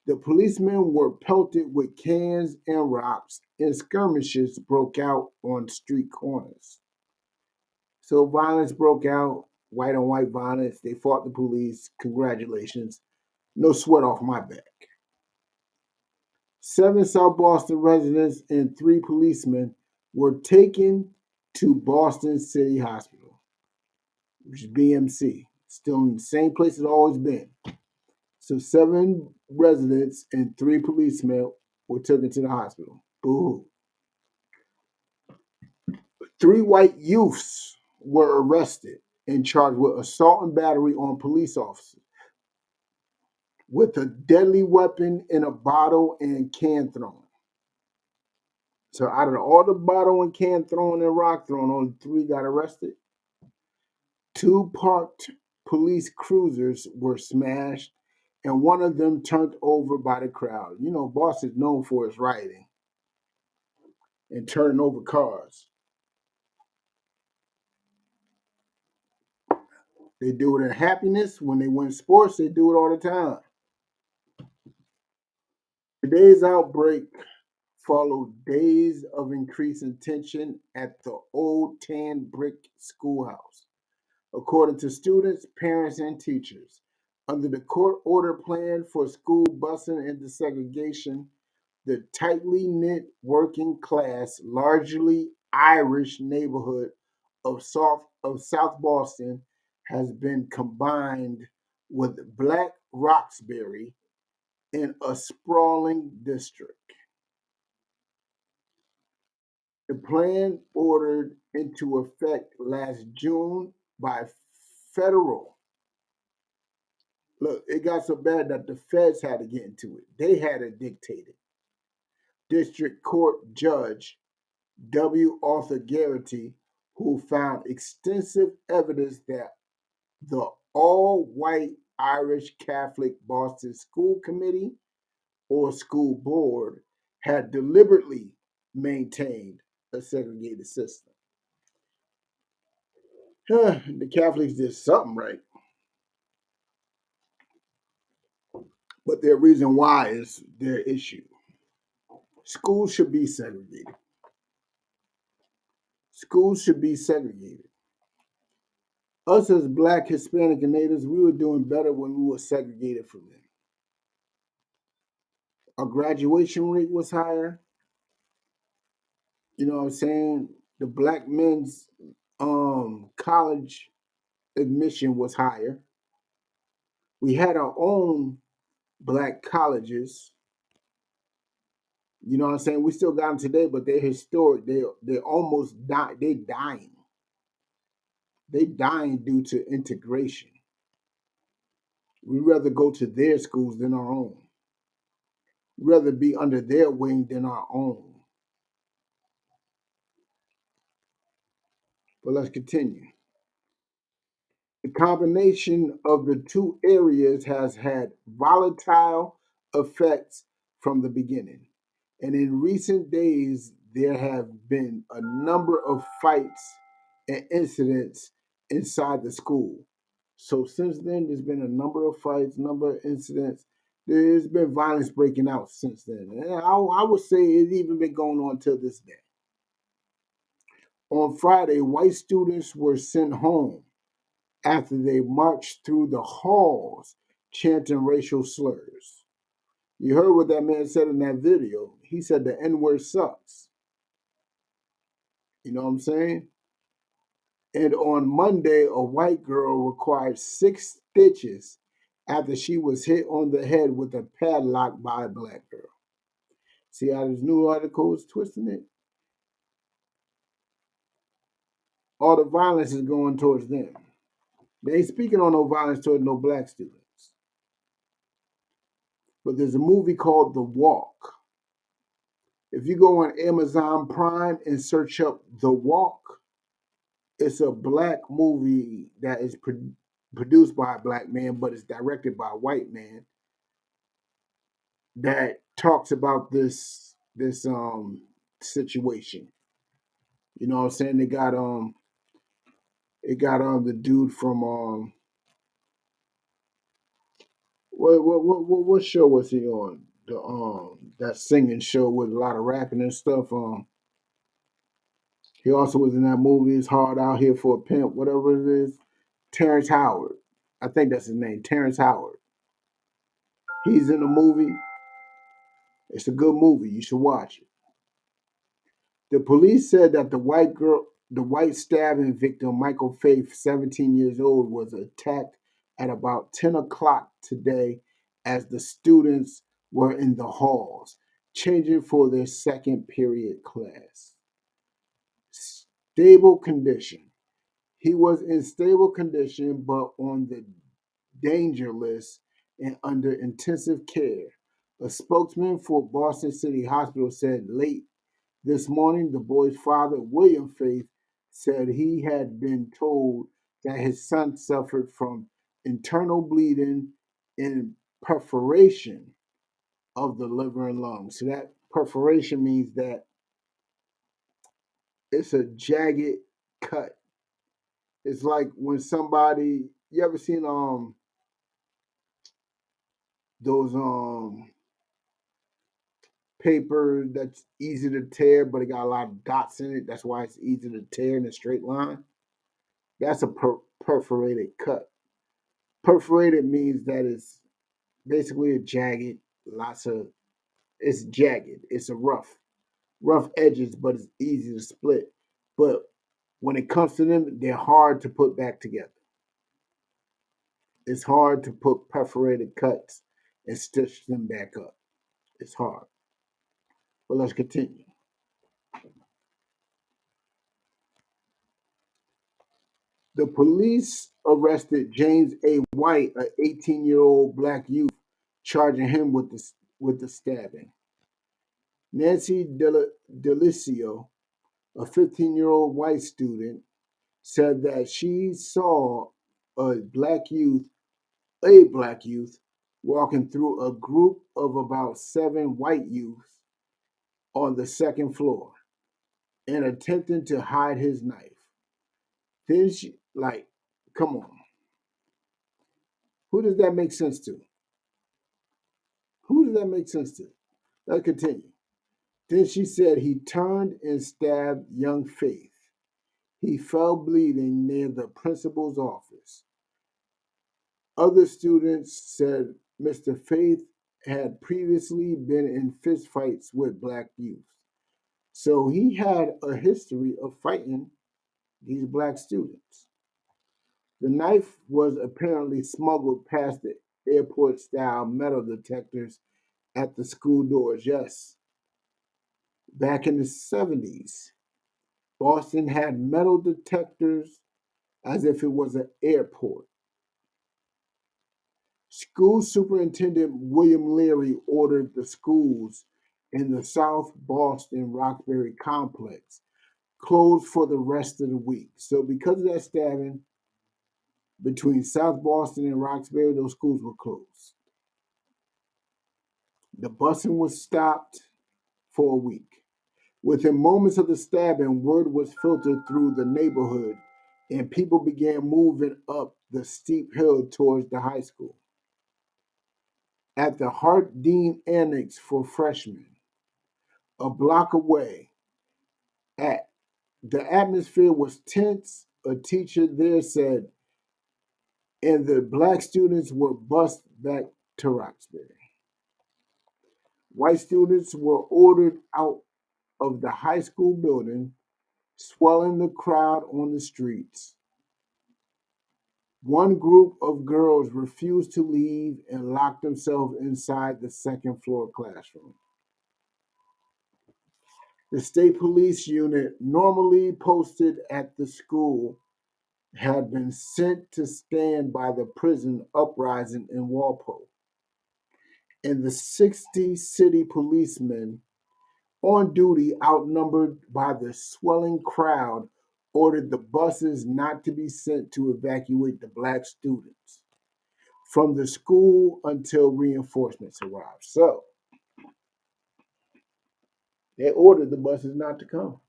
The policemen were pelted with cans and rocks, and skirmishes broke out on street corners. So violence broke out, white on white violence. They fought the police. Congratulations. No sweat off my back. 7 South Boston residents and 3 policemen were taken to Boston City Hospital, which is BMC, still in the same place it's always been. So 7 residents and 3 policemen were taken to the hospital. Boo. 3 white youths were arrested and charged with assault and battery on police officers with a deadly weapon in a bottle and can throwing. So out of all the bottle and can throwing and rock throwing, only 3 got arrested. 2 parked police cruisers were smashed, and one of them turned over by the crowd. You know, Boston is known for its rioting and turning over cars. They do it in happiness. When they win sports, they do it all the time. Today's outbreak followed days of increasing tension at the old tan brick schoolhouse. According to students, parents, and teachers, under the court order plan for school busing and desegregation, the tightly knit working class, largely Irish neighborhood of South Boston has been combined with Black Roxbury in a sprawling district. The plan, ordered into effect last June by federal. Look, it got so bad that the feds had to get into it. They had to dictate it. District Court Judge W. Arthur Garrity, who found extensive evidence that the all-white Irish Catholic Boston School Committee or school board had deliberately maintained a segregated system. The Catholics did something right, but their reason why is their issue. Schools should be segregated. Schools should be segregated. Us as Black, Hispanic, and natives, we were doing better when we were segregated from them. Our graduation rate was higher. You know what I'm saying? The Black men's college admission was higher. We had our own Black colleges. You know what I'm saying? We still got them today, but they're historic. They almost die. They're dying. They dying due to integration. We rather go to their schools than our own. We'd rather be under their wing than our own. But let's continue. The combination of the two areas has had volatile effects from the beginning. And in recent days, there have been a number of fights and incidents inside the school. So since then, there's been a number of fights, number of incidents. There's been violence breaking out since then. And I would say it's even been going on till this day. On Friday, white students were sent home after they marched through the halls chanting racial slurs. You heard what that man said in that video. He said the N word sucks. You know what I'm saying? And on Monday, a white girl required 6 stitches after she was hit on the head with a padlock by a black girl. See how this new article is twisting it? All the violence is going towards them. They ain't speaking on no violence toward no black students. But there's a movie called The Walk. If you go on Amazon Prime and search up The Walk, it's a black movie that is produced by a black man, but it's directed by a white man that talks about this situation. You know what I'm saying? It got the dude from what show was he on? The that singing show with a lot of rapping and stuff. He also was in that movie. It's Hard Out Here for a Pimp, whatever it is. Terrence Howard, I think that's his name. Terrence Howard. He's in the movie. It's a good movie. You should watch it. The police said that the white stabbing victim, Michael Faith, 17 years old, was attacked at about 10 o'clock today as the students were in the halls, changing for their second period class. Stable condition. He was in stable condition, but on the danger list and under intensive care. A spokesman for Boston City Hospital said late this morning the boy's father, William Faith, said he had been told that his son suffered from internal bleeding and perforation of the liver and lungs. So that perforation means that it's a jagged cut. It's like when somebody, you ever seen those paper that's easy to tear, but it got a lot of dots in it. That's why it's easy to tear in a straight line. That's a perforated cut. Perforated means that it's basically a jagged, it's jagged. It's a rough edges, but it's easy to split. But when it comes to them, they're hard to put back together. It's hard to put perforated cuts and stitch them back up. It's hard. But let's continue. The police arrested James A. White, an 18-year-old black youth, charging him with the stabbing. Nancy Delicio, a 15-year-old white student, said that she saw a a black youth, walking through a group of about 7 white youths on the second floor and attempting to hide his knife. Then she, like, come on. Who does that make sense to? Who does that make sense to? Let's continue. Then she said he turned and stabbed young Faith. He fell bleeding near the principal's office. Other students said Mr. Faith had previously been in fistfights with black youth. So he had a history of fighting these black students. The knife was apparently smuggled past the airport style metal detectors at the school doors. Yes, back in the 70s, Boston had metal detectors as if it was an airport. School Superintendent William Leary ordered the schools in the South Boston Roxbury complex closed for the rest of the week. So because of that stabbing between South Boston and Roxbury, those schools were closed. The busing was stopped for a week. Within moments of the stabbing, word was filtered through the neighborhood and people began moving up the steep hill towards the high school. At the Hart Dean Annex for freshmen, a block away, the atmosphere was tense. A teacher there said, and the black students were bused back to Roxbury. White students were ordered out of the high school building, swelling the crowd on the streets. One group of girls refused to leave and locked themselves inside the second floor classroom. The state police unit normally posted at the school had been sent to stand by the prison uprising in Walpole. And the 60 city policemen on duty, outnumbered by the swelling crowd, ordered the buses not to be sent to evacuate the black students from the school until reinforcements arrived. So they ordered the buses not to come.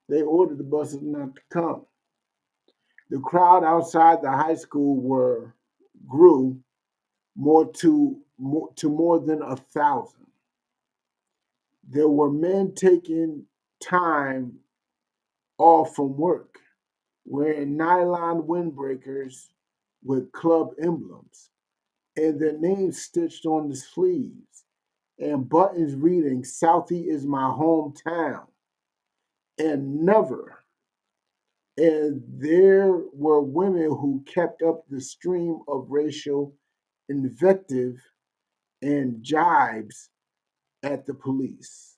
They ordered the buses not to come. The crowd outside the high school grew to more than 1,000. There were men taking time off from work, wearing nylon windbreakers with club emblems and their names stitched on the sleeves, and buttons reading "Southie is my hometown" and "Never." And there were women who kept up the stream of racial invective and jibes at the police.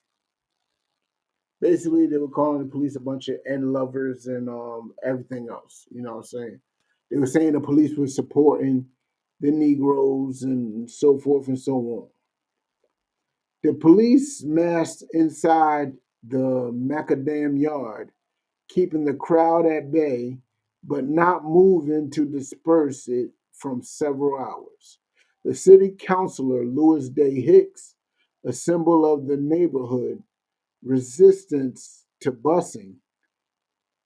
Basically, they were calling the police a bunch of N lovers and everything else. You know what I'm saying? They were saying the police were supporting the Negroes and so forth and so on. The police massed inside the macadam yard, keeping the crowd at bay, but not moving to disperse it from several hours. The city councilor, Louis Day Hicks, a symbol of the neighborhood resistance to busing,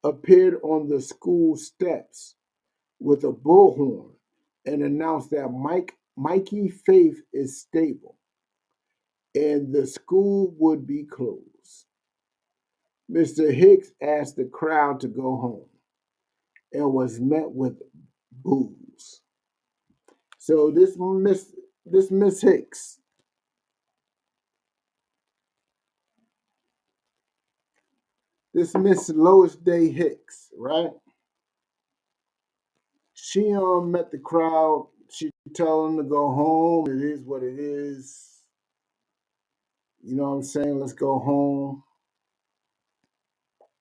appeared on the school steps with a bullhorn and announced that Mikey Faith is stable. and the school would be closed. Mr. Hicks asked the crowd to go home and was met with boos. So this Miss Hicks, this Miss Lois Day Hicks, right? She met the crowd. She told them to go home. It is what it is. You know what I'm saying? Let's go home.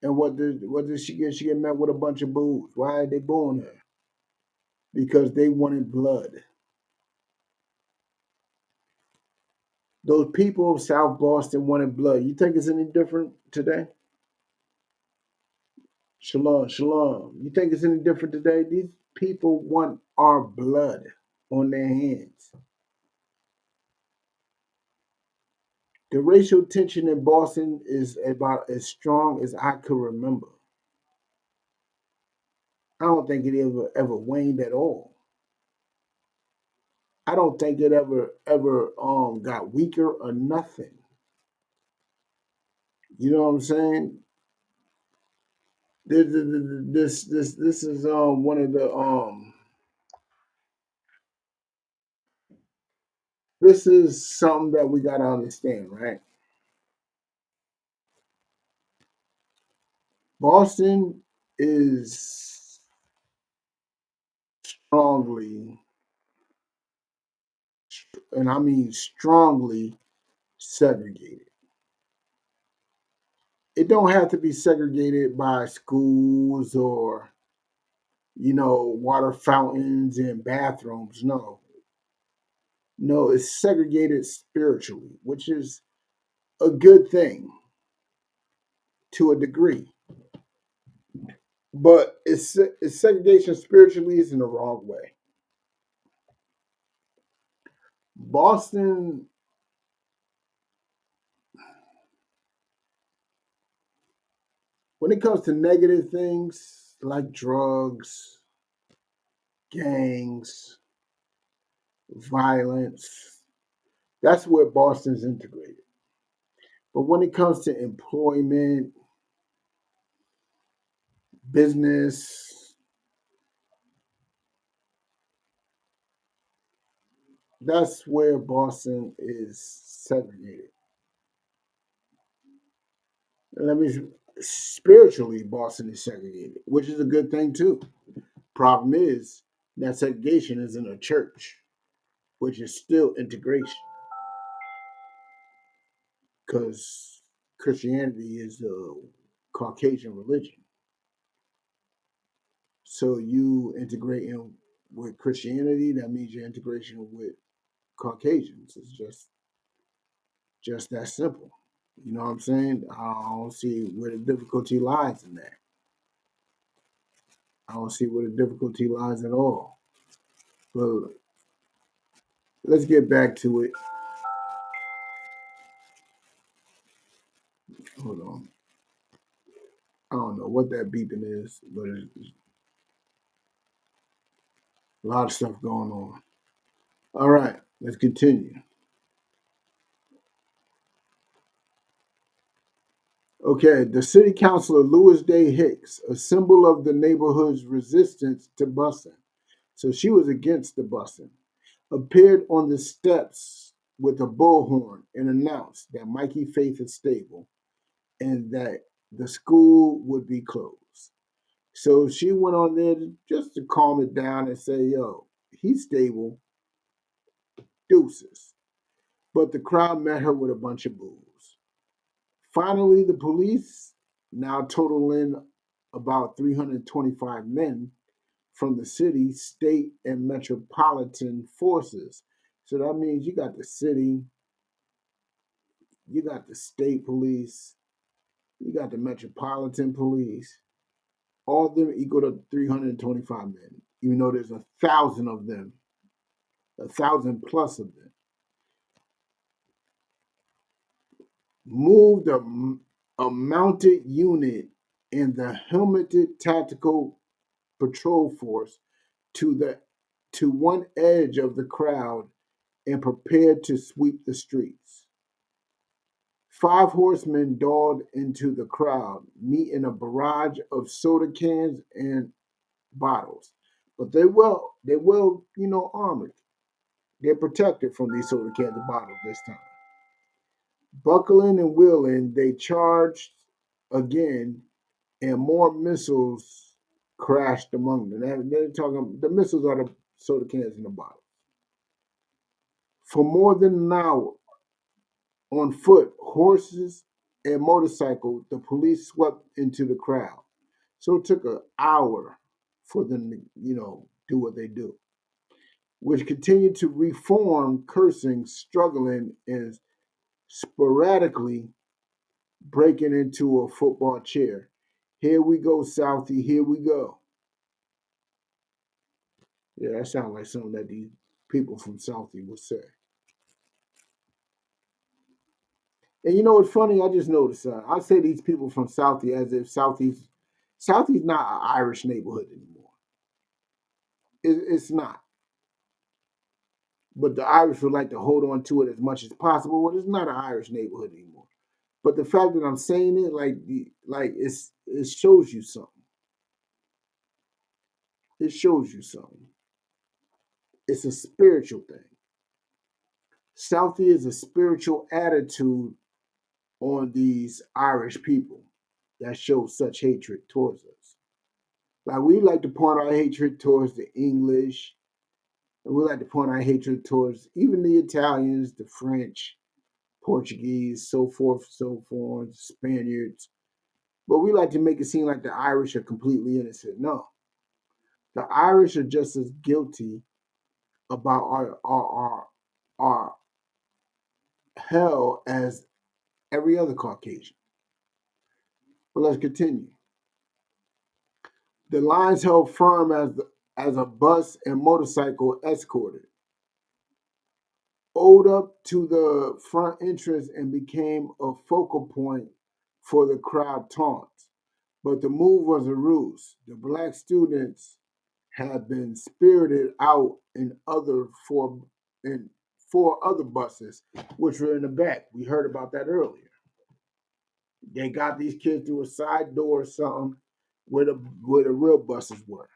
And what did she get? She get met with a bunch of boos. Why are they booing her? Because they wanted blood. Those people of South Boston wanted blood. You think it's any different today? Shalom, shalom. You think it's any different today? These people want our blood on their hands. The racial tension in Boston is about as strong as I could remember. I don't think it ever waned at all. I don't think it ever got weaker or nothing. You know what I'm saying? This is one of the this is something that we gotta understand, right? Boston is strongly, and I mean strongly segregated. It don't have to be segregated by schools or water fountains and bathrooms. No, it's segregated spiritually, which is a good thing to a degree. But it's segregation spiritually is in the wrong way. Boston, when it comes to negative things like drugs, gangs, violence, that's where Boston's integrated. But when it comes to employment, business, that's where Boston is segregated. Let me spiritually, Boston is segregated, which is a good thing too. Problem is that segregation is in a church, which is still integration because Christianity is the Caucasian religion. So you integrate in with Christianity, that means your integration with Caucasians. It's just that simple. You know what I'm saying? I don't see where the difficulty lies in that. I don't see where the difficulty lies at all. But let's get back to it. Hold on. I don't know what that beeping is, but it's a lot of stuff going on. All right, let's continue. Okay, the city councilor Louis Day Hicks, a symbol of the neighborhood's resistance to busing, so she was against the busing, appeared on the steps with a bullhorn and announced that Mikey Faith is stable and that the school would be closed. So she went on there just to calm it down and say, yo, he's stable, deuces. But the crowd met her with a bunch of boos. Finally, the police, now totaling about 325 men from the city, state, and metropolitan forces. So that means you got the city, you got the state police, you got the metropolitan police. All of them equal to 325 men, even though there's 1,000 of them, 1,000 plus of them. Moved a mounted unit in the helmeted tactical patrol force to one edge of the crowd and prepared to sweep the streets. 5 horsemen dawdled into the crowd, meeting a barrage of soda cans and bottles. But they well, armored. They're protected from these soda cans and bottles this time. Buckling and wheeling, they charged again, and more missiles crashed among them. They're talking the missiles are the soda cans and the bottles. For more than an hour, on foot, horses, and motorcycles, the police swept into the crowd. So it took an hour for them to, do what they do, which continued to reform, cursing, struggling, and sporadically breaking into a football chair. Here we go, Southie, here we go. Yeah, that sounds like something that these people from Southie would say. And you know what's funny? I just noticed. I say these people from Southie as if Southie's not an Irish neighborhood anymore. It's not. But the Irish would like to hold on to it as much as possible. But it's not an Irish neighborhood anymore. But the fact that I'm saying it, it shows you something. It shows you something. It's a spiritual thing. Southie is a spiritual attitude on these Irish people that show such hatred towards us. Like we like to point our hatred towards the English, and we like to point our hatred towards even the Italians, the French, Portuguese, so forth, so forth, Spaniards. But we like to make it seem like the Irish are completely innocent. No, the Irish are just as guilty about our hell as every other Caucasian. But let's continue. The lines held firm as a bus and motorcycle escorted owed up to the front entrance and became a focal point for the crowd taunts. But the move was a ruse. The black students had been spirited out in four other buses, which were in the back. We heard about that earlier. They got these kids through a side door or something where the real buses were.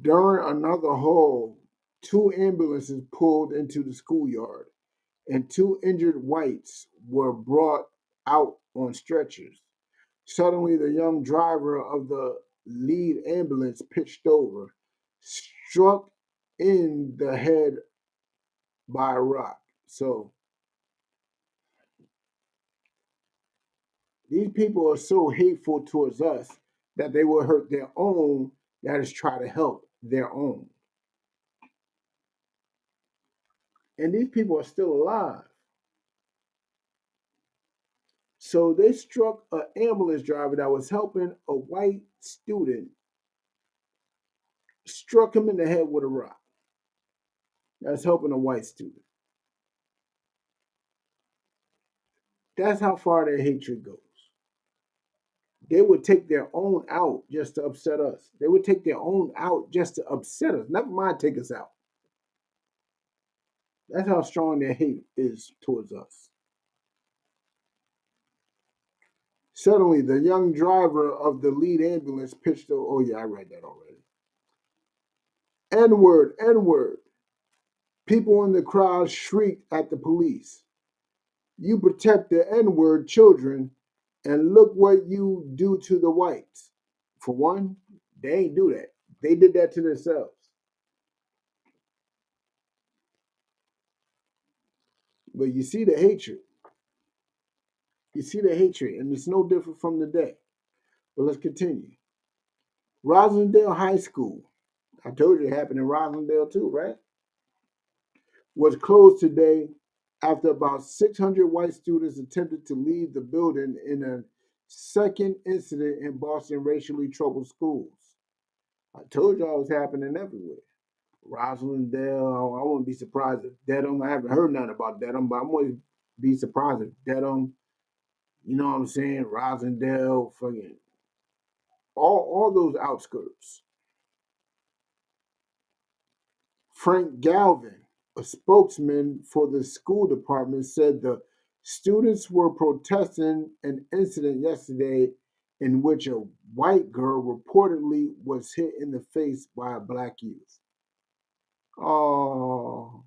During another haul, 2 ambulances pulled into the schoolyard, and 2 injured whites were brought out on stretchers. Suddenly, the young driver of the lead ambulance pitched over, struck in the head by a rock. So, these people are so hateful towards us that they will hurt their own that is try to help their own. And these people are still alive. So they struck an ambulance driver that was helping a white student, struck him in the head with a rock. That's helping a white student. That's how far their hatred goes. They would take their own out just to upset us. They would take their own out just to upset us. Never mind take us out. That's how strong their hate is towards us. Suddenly, the young driver of the lead ambulance pitched over. Oh, yeah, I read that already. N-word, N-word. People in the crowd shrieked at the police. You protect the N-word children, and look what you do to the whites. For one, they ain't do that. They did that to themselves. But you see the hatred. You see the hatred, and it's no different from today. But let's continue. Rosendale High School, I told you it happened in Rosendale too, right? Was closed today after about 600 white students attempted to leave the building in a second incident in Boston racially troubled schools. I told y'all it was happening everywhere. Roslindale, I wouldn't be surprised if Dedham, I haven't heard nothing about Dedham, but I wouldn't be surprised if Dedham, you know what I'm saying, Roslindale, fucking, all those outskirts. Frank Galvin, a spokesman for the school department, said the Students were protesting an incident yesterday in which a white girl reportedly was hit in the face by a black youth. Oh,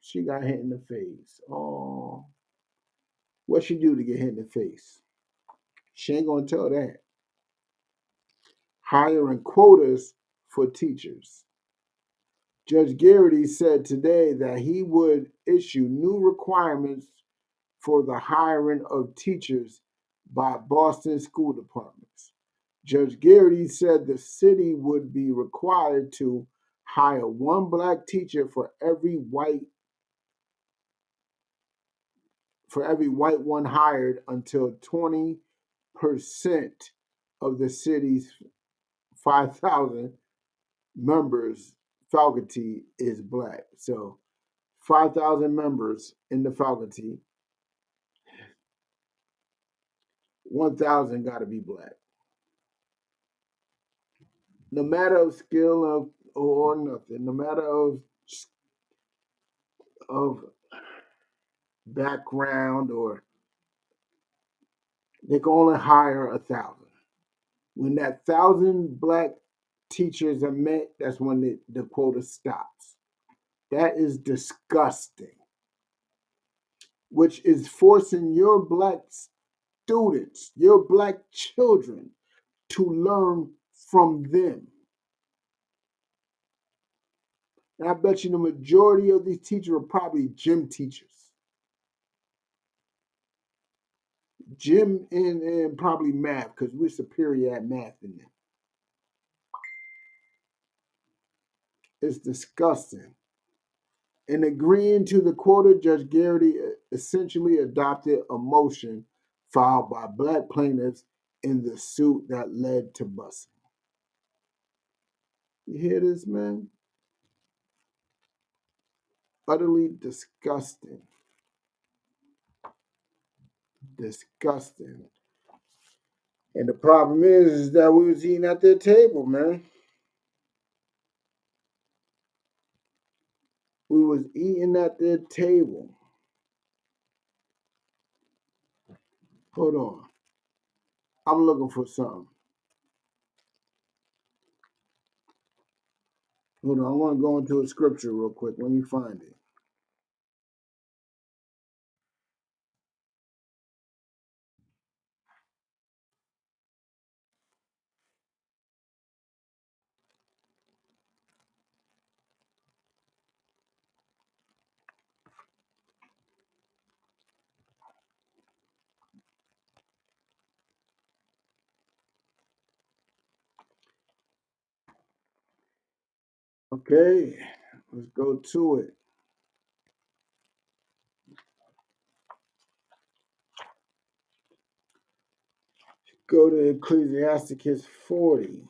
she got hit in the face. Oh, what she do to get hit in the face? She ain't gonna tell that. Hiring quotas for teachers. Judge Garrity said today that he would issue new requirements for the hiring of teachers by Boston school departments. Judge Garrity said the city would be required to hire one black teacher for every white one hired until 20% of the city's 5,000 members faculty is black. So 5,000 members in the faculty, 1,000 got to be black. No matter of skill or nothing, no matter of background, or they can only hire 1,000. When that 1,000 black teachers are met, that's when the quota stops. That is disgusting, which is forcing your black students, your black children, to learn from them. And I bet you the majority of these teachers are probably gym teachers. Gym and probably math, because we're superior at math than them. It's disgusting. In agreeing to the quota, Judge Garrity essentially adopted a motion filed by black plaintiffs in the suit that led to busing. You hear this, man? Utterly disgusting. Disgusting. And the problem is that we was eating at their table, man. We was eating at their table. Hold on. I'm looking for something. Hold on. I want to go into a scripture real quick. Let me find it. Okay. Let's go to it. Go to Ecclesiasticus 40.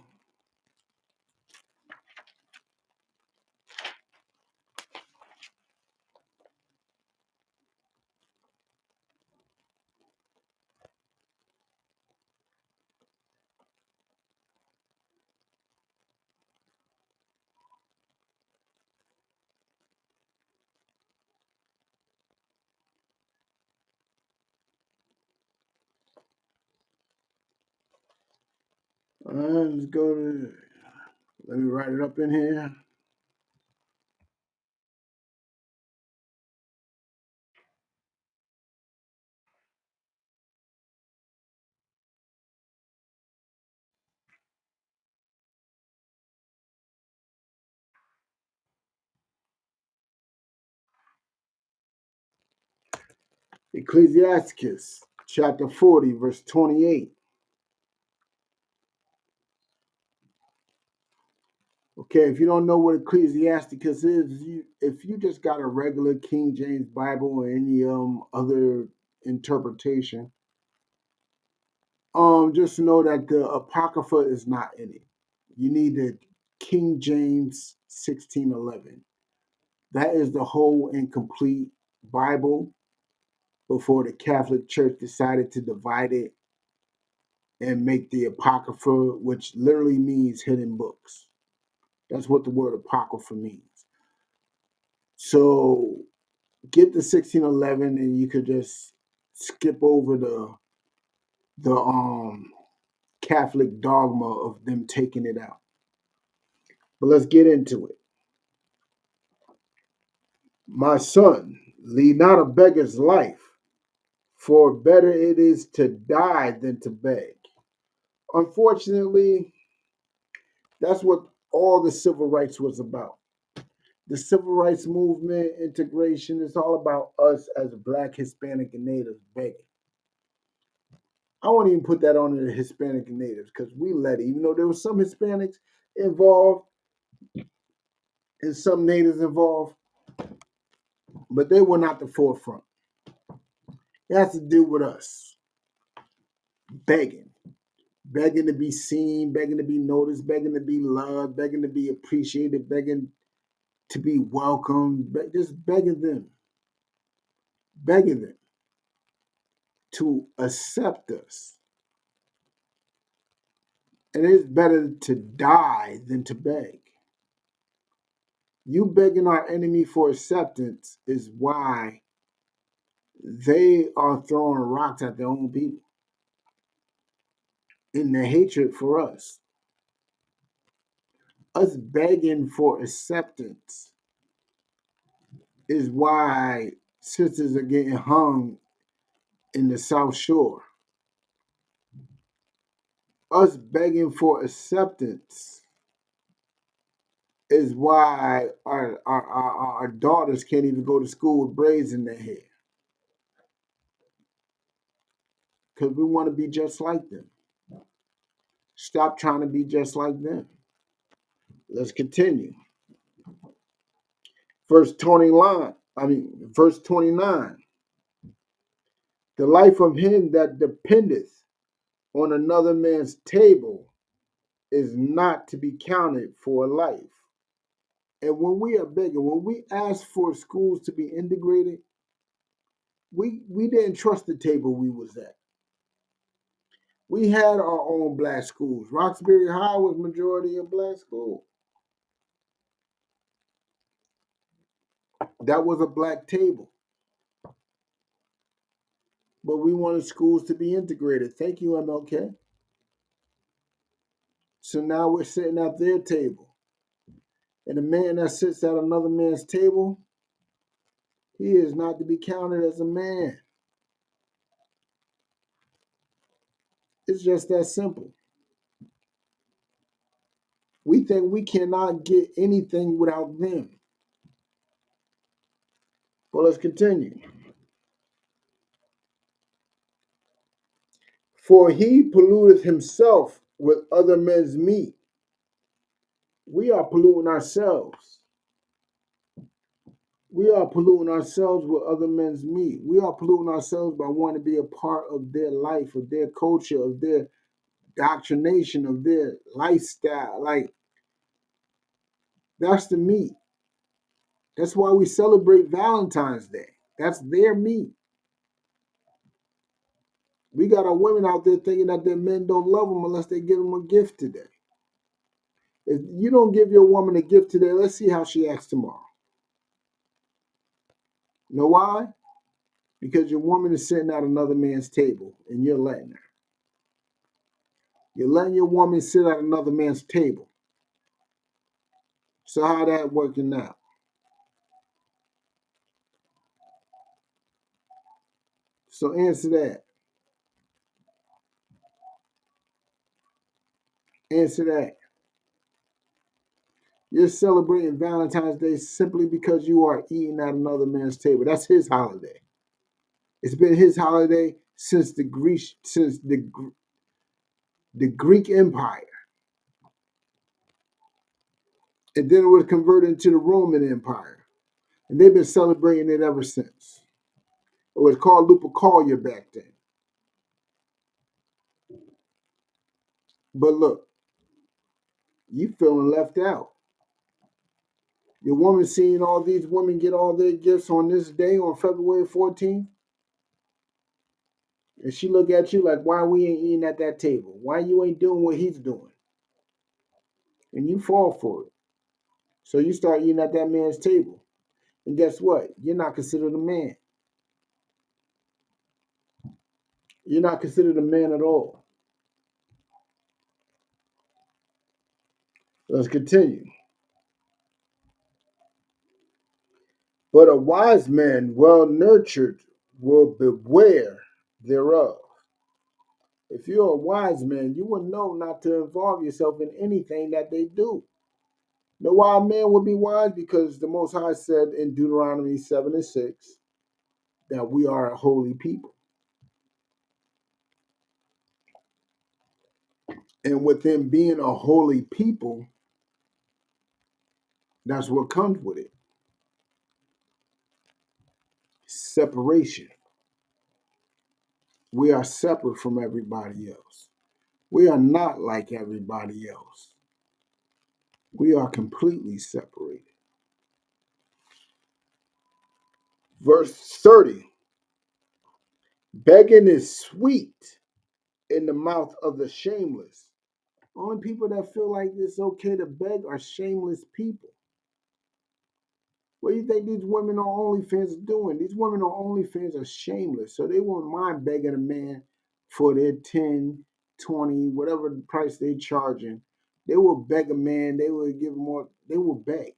Let's go to, let me write it up in here. Ecclesiasticus chapter 40, verse 28. Okay, if you don't know what Ecclesiasticus is, if you just got a regular King James Bible or any other interpretation, just know that the Apocrypha is not in it. You need the King James 1611. That is the whole and complete Bible before the Catholic Church decided to divide it and make the Apocrypha, which literally means hidden books. That's what the word Apocrypha means. So get the 1611 and you could just skip over the Catholic dogma of them taking it out. But let's get into it. My son, lead not a beggar's life, for better it is to die than to beg. Unfortunately, that's what all the civil rights was about. The civil rights movement, integration, is all about us as Black, Hispanic, and Natives begging. I won't even put that on the Hispanic and Natives because we let it, even though there were some Hispanics involved and some Natives involved, but they were not the forefront. It has to do with us begging, begging to be seen, begging to be noticed, begging to be loved, begging to be appreciated, begging to be welcomed, just begging them to accept us. And it's better to die than to beg. You begging our enemy for acceptance is why they are throwing rocks at their own people in their hatred for us. Us begging for acceptance is why sisters are getting hung in the South Shore. Us begging for acceptance is why our daughters can't even go to school with braids in their hair. Because we want to be just like them. Stop trying to be just like them. Let's continue. Verse 29. The life of him that dependeth on another man's table is not to be counted for a life. And when we are begging, when we ask for schools to be integrated, we didn't trust the table we was at. We had our own Black schools. Roxbury High was majority of Black school. That was a Black table. But we wanted schools to be integrated. Thank you, MLK. So now we're sitting at their table. And the man that sits at another man's table, he is not to be counted as a man. It's just that simple. We think we cannot get anything without them. Well, let's continue. For he polluteth himself with other men's meat. We are polluting ourselves. We are polluting ourselves with other men's meat. We are polluting ourselves by wanting to be a part of their life, of their culture, of their doctrination, of their lifestyle. Like, that's the meat. That's why we celebrate Valentine's Day. That's their meat. We got our women out there thinking that their men don't love them unless they give them a gift today. If you don't give your woman a gift today, let's see how she acts tomorrow. You know why? Because your woman is sitting at another man's table and you're letting her. You're letting your woman sit at another man's table. So how that working out? So answer that. Answer that. You're celebrating Valentine's Day simply because you are eating at another man's table. That's his holiday. It's been his holiday since the Greek Empire. And then it was converted into the Roman Empire. And they've been celebrating it ever since. It was called Lupercalia back then. But look, you feeling left out. Your woman seeing all these women get all their gifts on this day, on February 14th. And she look at you like, why we ain't eating at that table? Why you ain't doing what he's doing? And you fall for it. So you start eating at that man's table. And guess what? You're not considered a man. You're not considered a man at all. Let's continue. But a wise man, well nurtured, will beware thereof. If you're a wise man, you will know not to involve yourself in anything that they do. Know why a man would be wise? Because the Most High said in Deuteronomy 7 and 6 that we are a holy people. And within being a holy people, that's what comes with it. Separation. We are separate from everybody else. We are not like everybody else. We are completely separated. Verse 30. Begging is sweet in the mouth of the shameless. Only people that feel like it's okay to beg are shameless people. What do you think these women on OnlyFans are doing? These women on OnlyFans are shameless, so they won't mind begging a man for their 10, 20, whatever the price they're charging. They will beg a man, they will give more, they will beg.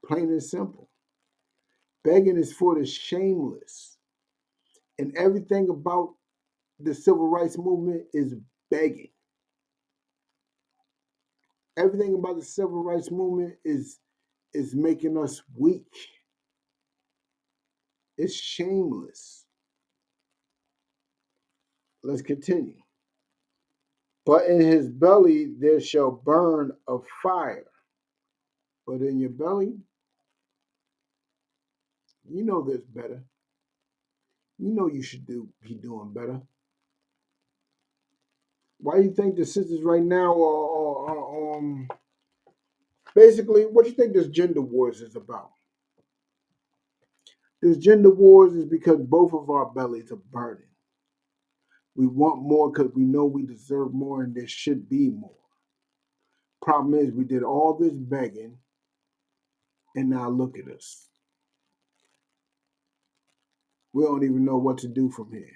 Plain and simple. Begging is for the shameless. And everything about the civil rights movement is begging. Everything about the civil rights movement is making us weak. It's shameless. Let's continue. But in his belly there shall burn a fire. But in your belly, you know there's better. You know you should be doing better. Why do you think the sisters right now are basically what do you think this gender wars is about? This gender wars is because both of our bellies are burning. We want more because we know we deserve more and there should be more. Problem is, we did all this begging, and now look at us. We don't even know what to do from here.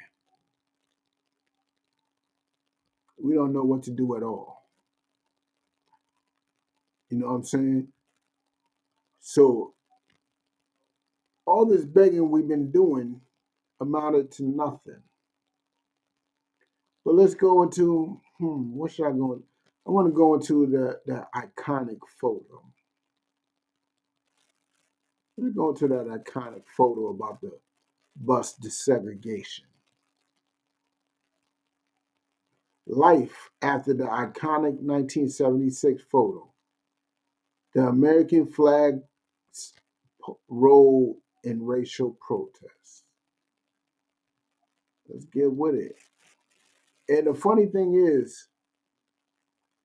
We don't know what to do at all. You know what I'm saying? So, all this begging we've been doing amounted to nothing. But let's go into, what should I go into? I want to go into the iconic photo. Let's go into that iconic photo about the bus desegregation. Life after the iconic 1976 photo. The American flag's role in racial protests. Let's get with it. And the funny thing is,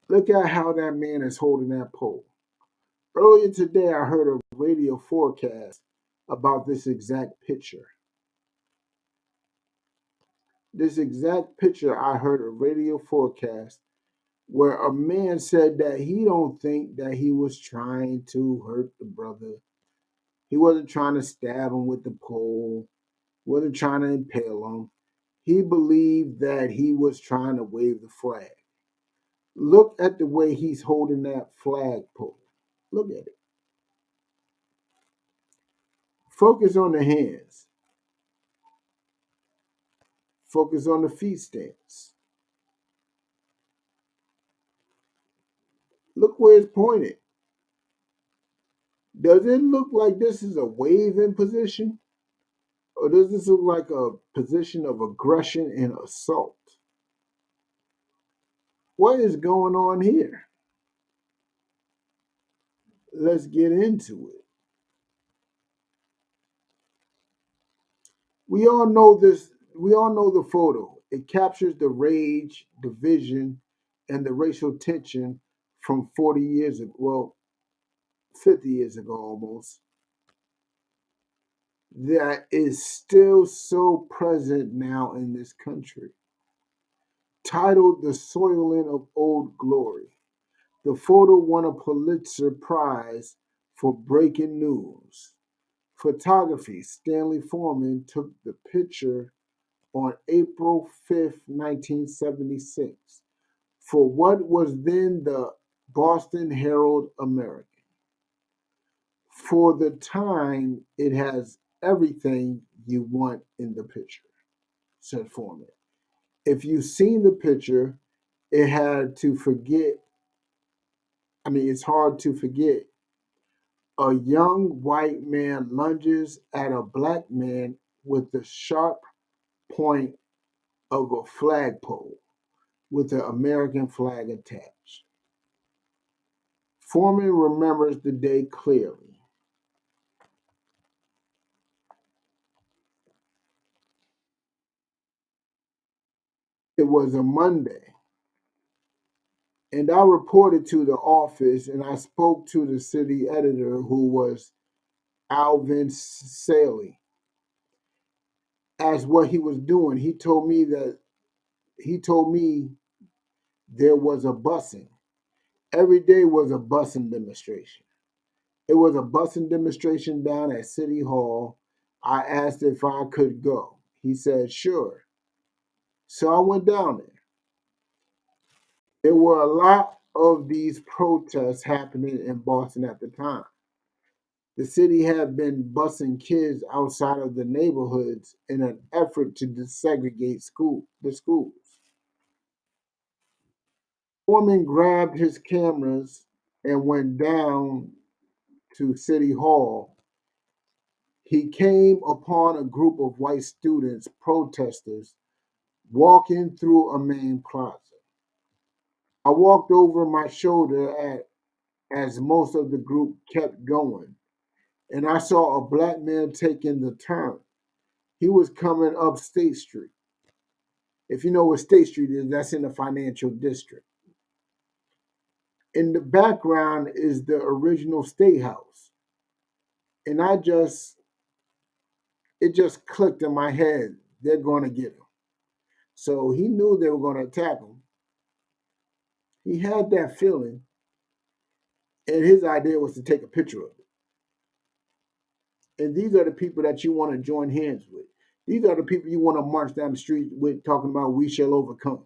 look at how that man is holding that pole. Earlier today, I heard a radio forecast about this exact picture. This exact picture, I heard a radio forecast where a man said that he don't think that he was trying to hurt the brother. He wasn't trying to stab him with the pole, wasn't trying to impale him. He believed that he was trying to wave the flag. Look at the way he's holding that flagpole. Look at it. Focus on the hands. Focus on the feet stance. Look where it's pointed. Does it look like this is a waving position? Or does this look like a position of aggression and assault? What is going on here? Let's get into it. We all know this. We all know the photo. It captures the rage, division, and the racial tension from 40 years ago. Well, 50 years ago almost. That is still so present now in this country. Titled The Soiling of Old Glory. The photo won a Pulitzer Prize for breaking news. Photography. Stanley Foreman took the picture on April 5th, 1976, for what was then the Boston Herald American. For the time, it has everything you want in the picture, said Foreman. If you've seen the picture, it's hard to forget. A young white man lunges at a black man with the sharp point of a flagpole with the American flag attached. Foreman remembers the day clearly. It was a Monday, and I reported to the office and I spoke to the city editor, who was Alvin Saley, as what he was doing. He told me there was a busing. Every day was a busing demonstration. It was a busing demonstration down at City Hall. I asked if I could go. He said, sure. So I went down there. There were a lot of these protests happening in Boston at the time. The city had been busing kids outside of the neighborhoods in an effort to desegregate the schools. Foreman grabbed his cameras and went down to City Hall. He came upon a group of white students, protesters, walking through a main plaza. I walked over my shoulder as most of the group kept going, and I saw a black man taking the turn. He was coming up State Street. If you know what State Street is, that's in the financial district. In the background is the original State House. And it just clicked in my head, they're going to get him. So he knew they were going to attack him. He had that feeling, and his idea was to take a picture of it. And these are the people that you want to join hands with. These are the people you want to march down the street with, talking about we shall overcome.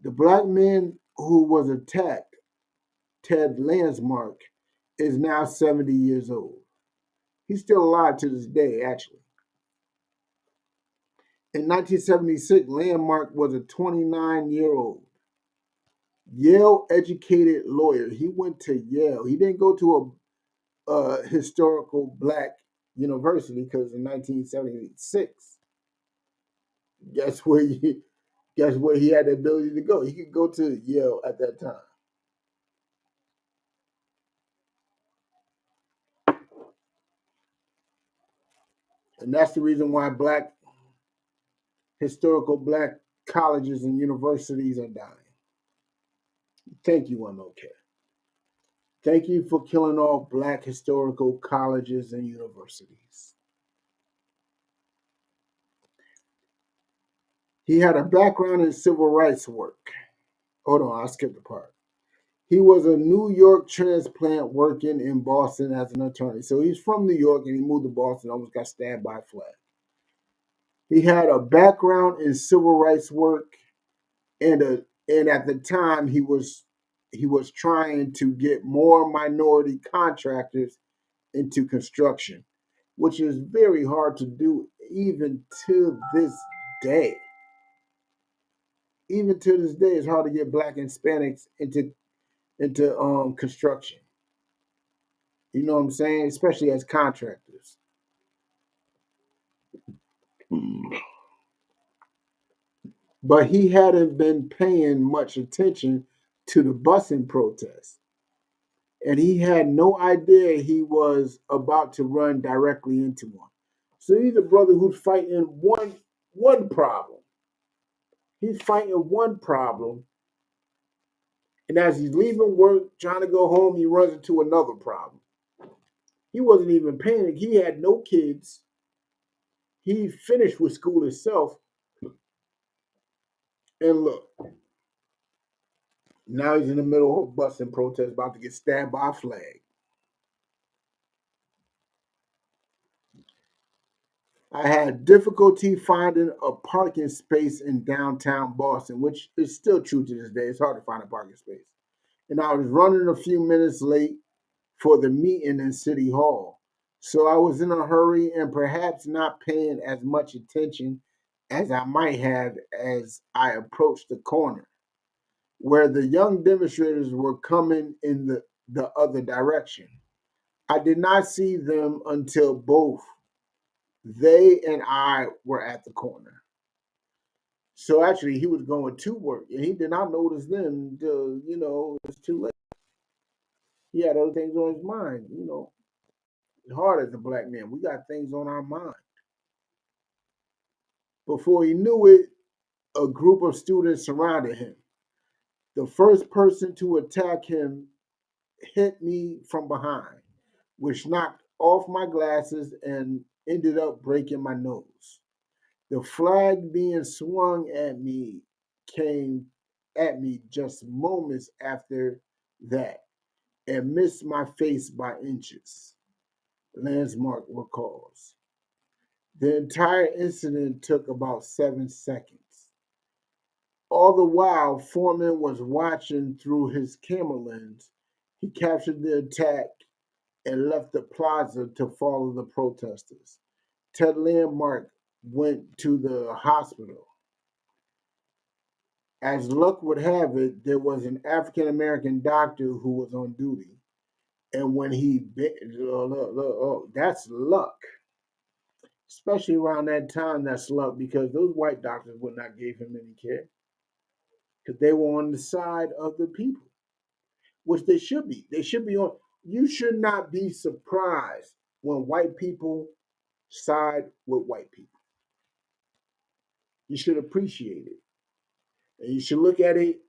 The black man who was attacked, Ted Landsmark, is now 70 years old. He's still alive to this day, actually. In 1976, Landmark was a 29-year-old Yale-educated lawyer. He went to Yale. He didn't go to a historical black university, because in 1976, guess where he had the ability to go? He could go to Yale at that time. And that's the reason why historical black colleges and universities are dying. Thank you, MLK. Thank you for killing off black historical colleges and universities. He had a background in civil rights work. Hold on, I skipped the part. He was a New York transplant working in Boston as an attorney. So he's from New York and he moved to Boston, almost got stabbed by a flag. He had a background in civil rights work, and at the time he was trying to get more minority contractors into construction, which is very hard to do even to this day. Even to this day, it's hard to get black and Hispanics into construction. You know what I'm saying? Especially as contractors. But he hadn't been paying much attention to the busing protests. And he had no idea he was about to run directly into one. So he's a brother who's fighting one problem. He's fighting one problem. And as he's leaving work, trying to go home, he runs into another problem. He wasn't even paying. He had no kids. He finished with school himself. And look, Now he's in the middle of a busing protest, about to get stabbed by a flag. I had difficulty finding a parking space in downtown Boston, which is still true to this day. It's hard to find a parking space. And I was running a few minutes late for the meeting in City Hall. So I was in a hurry and perhaps not paying as much attention as I might have as I approached the corner, where the young demonstrators were coming in the other direction. I did not see them until both they and I were at the corner. So actually, he was going to work, and he did not notice them until it was too late. He had other things on his mind. It's hard as a black man. We got things on our mind. Before he knew it, a group of students surrounded him. The first person to attack him hit me from behind, which knocked off my glasses and ended up breaking my nose. The flag being swung at me came at me just moments after that and missed my face by inches, Landsmark recalls. The entire incident took about 7 seconds. All the while, Foreman was watching through his camera lens. He captured the attack and left the plaza to follow the protesters. Ted Landmark went to the hospital. As luck would have it, there was an African American doctor who was on duty. And when that's luck. Especially around that time, that's luck because those white doctors would not give him any care because they were on the side of the people, which they should be. They should be on. You should not be surprised when white people side with white people. You should appreciate it. And you should look at it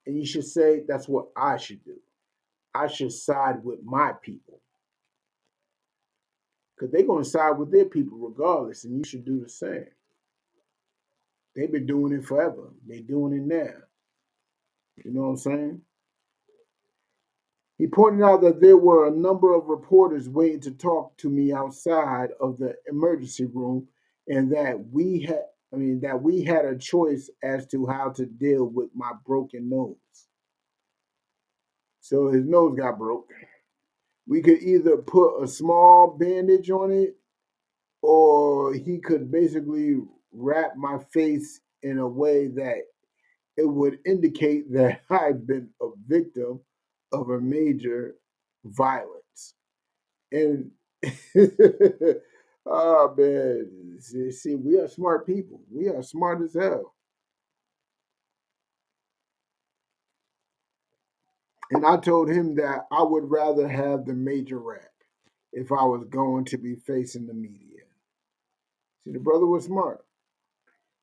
and you should say, that's what I should do. I should side with my people. Because they're going to side with their people regardless, and you should do the same. They've been doing it forever. They're doing it now. You know what I'm saying? He pointed out that there were a number of reporters waiting to talk to me outside of the emergency room, and that we had a choice as to how to deal with my broken nose. So his nose got broke. We could either put a small bandage on it, or he could basically wrap my face in a way that it would indicate that I've been a victim of a major violence. And oh man, see, we are smart people. We are smart as hell. And I told him that I would rather have the major rap if I was going to be facing the media. See, the brother was smart.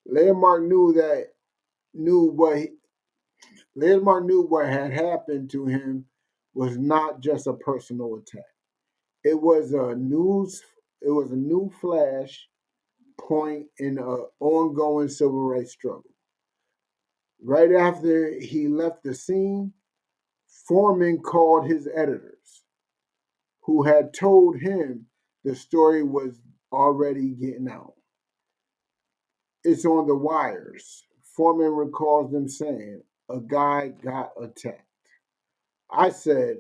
Landmark knew what he, Landmark knew what had happened to him was not just a personal attack. It was a new flash point in an ongoing civil rights struggle. Right after he left the scene, Foreman called his editors, who had told him the story was already getting out. It's on the wires. Foreman recalls them saying, a guy got attacked. I said,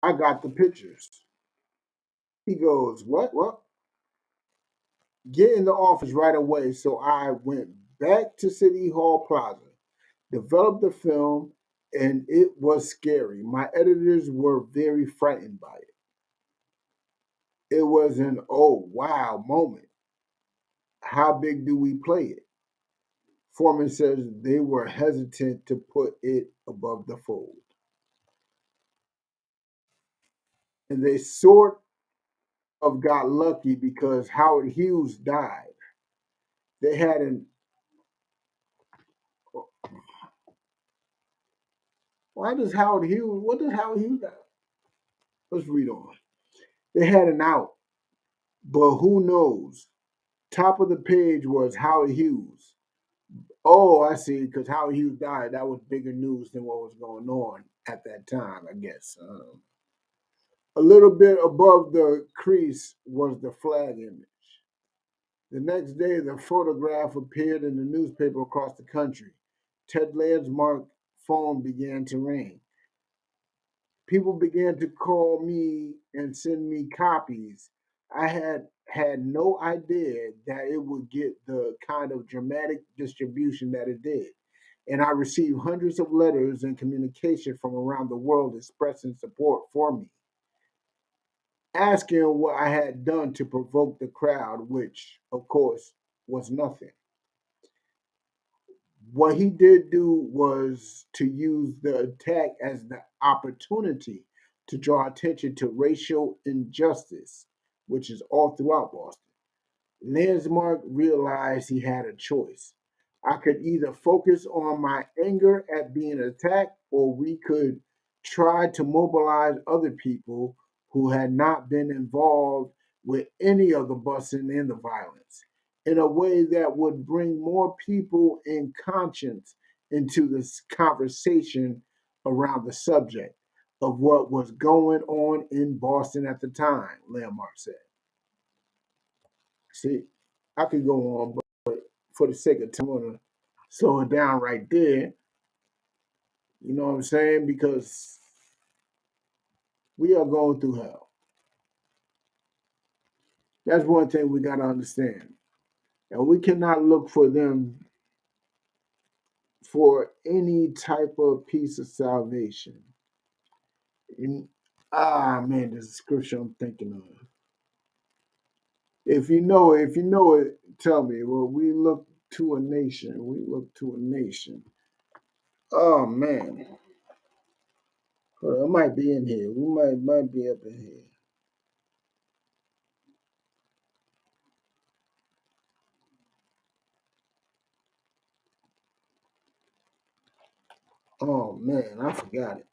I got the pictures. He goes, what? What? Get in the office right away. So I went back to City Hall Plaza, developed the film, and it was scary. My editors were very frightened by it. It was an oh wow moment. How big do we play it? Foreman says they were hesitant to put it above the fold. And they sort of got lucky because Howard Hughes died. They had an why does Howard Hughes what does Howard Hughes have? Let's read on. They had an out, but who knows? Top of the page was Howard Hughes. Oh, I see. Because how Hughes died, that was bigger news than what was going on at that time, I guess. A little bit above the crease was the flag image. The next day, the photograph appeared in the newspaper across the country. Ted Landmark's phone began to ring. People began to call me and send me copies. I had no idea that it would get the kind of dramatic distribution that it did. And I received hundreds of letters and communication from around the world expressing support for me, asking what I had done to provoke the crowd, which, of course, was nothing. What he did do was to use the attack as the opportunity to draw attention to racial injustice, which is all throughout Boston. Landsmark realized he had a choice. I could either focus on my anger at being attacked, or we could try to mobilize other people who had not been involved with any of the busing and the violence in a way that would bring more people in conscience into this conversation around the subject of what was going on in Boston at the time, Landmark said. See, I could go on, but for the sake of time, I'm gonna slow it down right there. You know what I'm saying? Because we are going through hell. That's one thing we gotta understand. And we cannot look for them for any type of piece of salvation. In, man, there's a scripture I'm thinking of. If you know it, tell me. Well, we look to a nation. We look to a nation. Oh man. Hold on, it might be in here. We might be up in here. Oh man, I forgot it.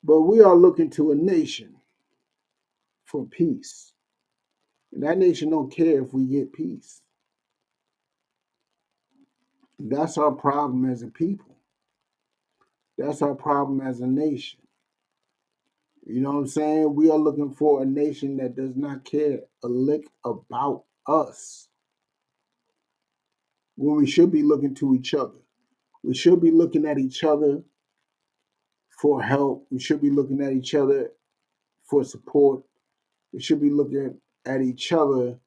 But we are looking to a nation for peace. And that nation don't care if we get peace. That's our problem as a people. That's our problem as a nation. You know what I'm saying? We are looking for a nation that does not care a lick about us when we should be looking to each other. We should be looking at each other for help. We should be looking at each other for support. We should be looking at each other,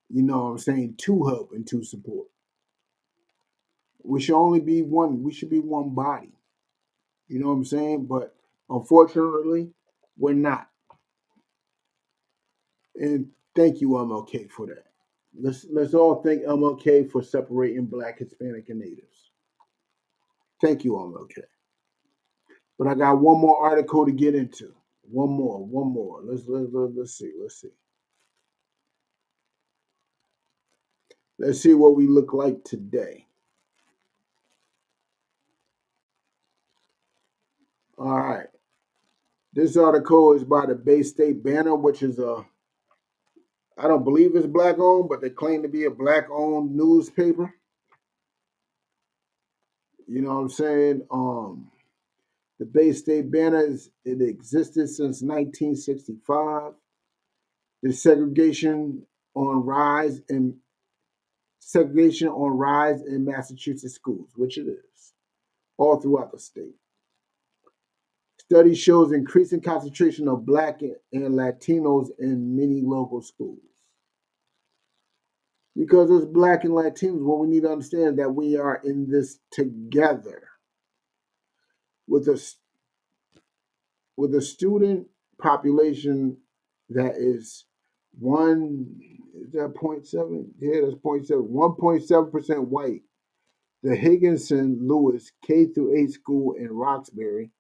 you know what I'm saying, to help and to support. We should only be one. We should be one body. You know what I'm saying? But unfortunately, we're not. And thank you, MLK, for that. Let's all thank MLK for separating Black, Hispanic, and Natives. Thank you, MLK. But I got one more article to get into. One more. Let's see. Let's see what we look like today. All right. This article is by the Bay State Banner, which is I don't believe it's black owned, but they claim to be a black owned newspaper. You know what I'm saying? The Bay State Banner it existed since 1965. The segregation on rise in Massachusetts schools, which it is, all throughout the state. Study shows increasing concentration of Black and Latinos in many local schools. Because it's Black and Latinos, what we need to understand is that we are in this together with a student population that is is that 0.7? Yeah, that's 0.7. 1.7% white. The Higginson Lewis K through 8 school in Roxbury.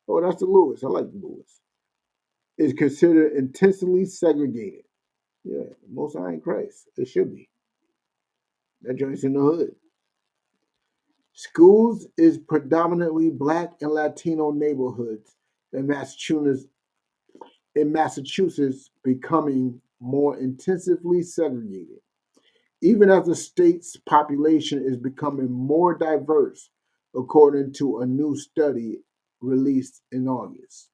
Oh, that's the Lewis. I like the Lewis. Is considered intentionally segregated. Yeah, most high in Christ. It should be. That joint's in the hood. Schools is predominantly Black and Latino neighborhoods in Massachusetts becoming more intensively segregated. even as the state's population is becoming more diverse, according to a new study released in August.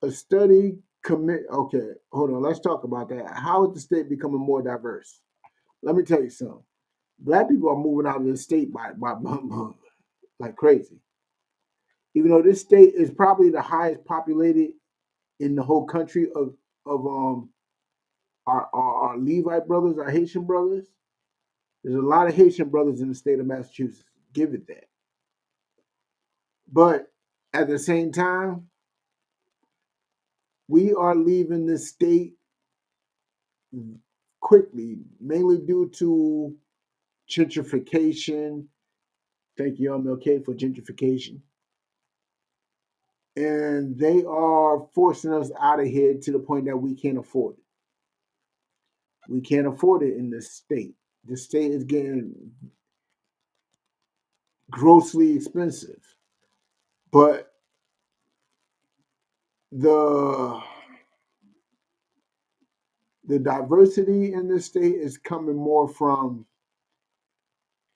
A study okay, hold on, let's talk about that. How is the state becoming more diverse? Let me tell you something. Black people are moving out of this state by like crazy. Even though this state is probably the highest populated in the whole country of our Levite brothers, our Haitian brothers. There's a lot of Haitian brothers in the state of Massachusetts. Give it that. But at the same time, we are leaving this state quickly, mainly due to gentrification. Thank you, MLK, for gentrification. And they are forcing us out of here to the point that we can't afford it. We can't afford it in this state. The state is getting grossly expensive. But the the diversity in this state is coming more from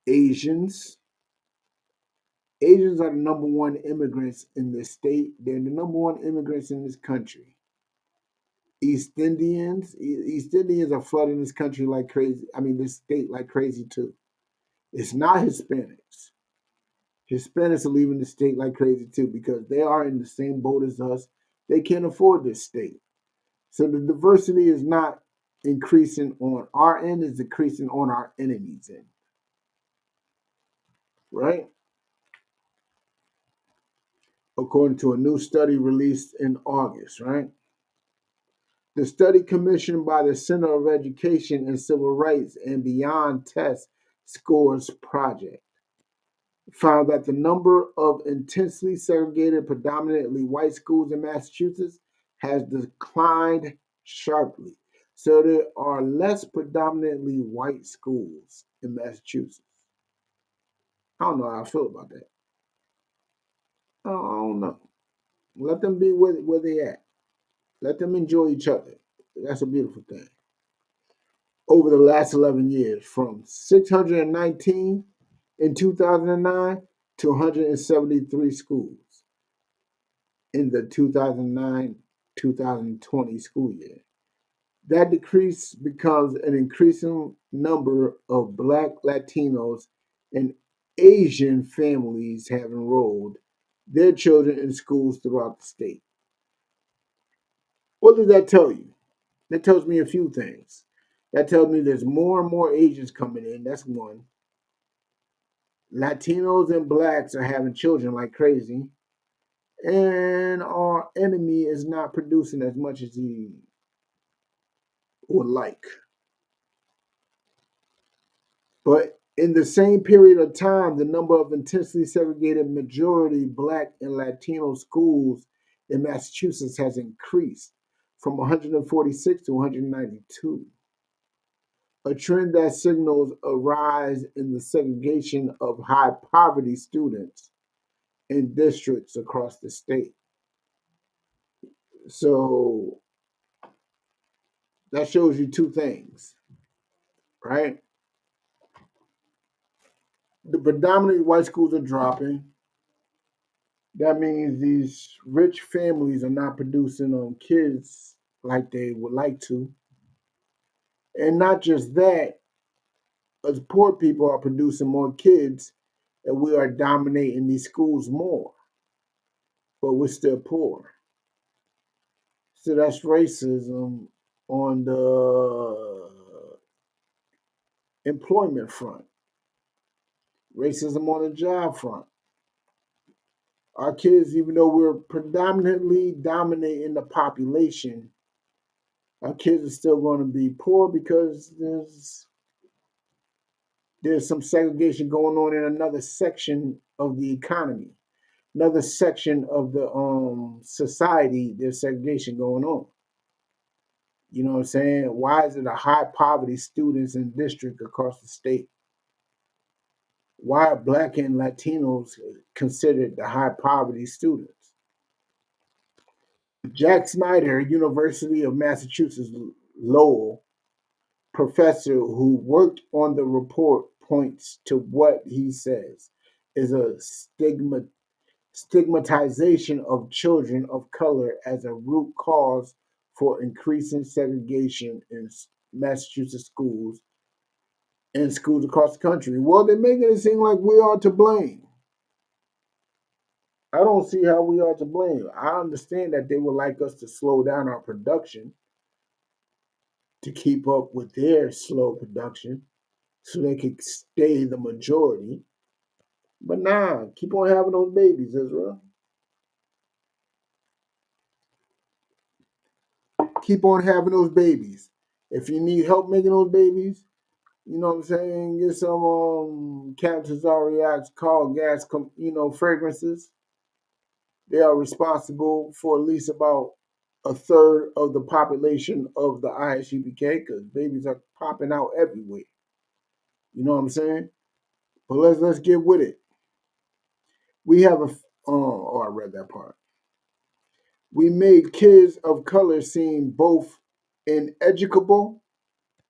Asians. Asians are the number one immigrants in this state. They're the number one immigrants in this country. East Indians are flooding this country like crazy. I mean, this state like crazy too. It's not Hispanics. Hispanics are leaving the state like crazy too because they are in the same boat as us. They can't afford this state. So the diversity is not increasing on our end, it's increasing on our enemies' end. Right? According to a new study released in August, right? The study commissioned by the Center of Education and Civil Rights and Beyond Test Scores Project found that the number of intensely segregated, predominantly white schools in Massachusetts has declined sharply. So there are less predominantly white schools in Massachusetts. I don't know how I feel about that. I don't know. Let them be where they at. Let them enjoy each other. That's a beautiful thing. Over the last 11 years, from 619 in 2009 to 173 schools in the 2009-2020 school year. That decrease becomes an increasing number of Black, Latinos, and Asian families have enrolled their children in schools throughout the state. What does that tell you? That tells me a few things. That tells me there's more and more Asians coming in. That's one. Latinos and Blacks are having children like crazy. And our enemy is not producing as much as he would like. But in the same period of time, the number of intensely segregated majority Black and Latino schools in Massachusetts has increased from 146 to 192. A trend that signals a rise in the segregation of high poverty students in districts across the state. So that shows you two things, right? The predominantly white schools are dropping. That means these rich families are not producing kids like they would like to. And not just that, us poor people are producing more kids and we are dominating these schools more, but we're still poor. So that's racism on the employment front, racism on the job front. Our kids, even though we're predominantly dominating the population, our kids are still going to be poor because there's some segregation going on in another section of the economy, another section of the society. There's segregation going on. You know what I'm saying? Why is it a high poverty students in district across the state? Why are Black and Latinos considered the high poverty students? Jack Snyder, University of Massachusetts Lowell, professor who worked on the report points to what he says is a stigmatization of children of color as a root cause for increasing segregation in Massachusetts schools and schools across the country. Well, they're making it seem like we are to blame. I don't see how we are to blame. I understand that they would like us to slow down our production to keep up with their slow production so they can stay the majority. But nah, keep on having those babies, Israel. Keep on having those babies. If you need help making those babies, you know what I'm saying? Get some Captain Zariac's called gas, fragrances. They are responsible for at least about a third of the population of the ISUPK because babies are popping out everywhere. You know what I'm saying? But let's get with it. We have I read that part. We made kids of color seem both ineducable,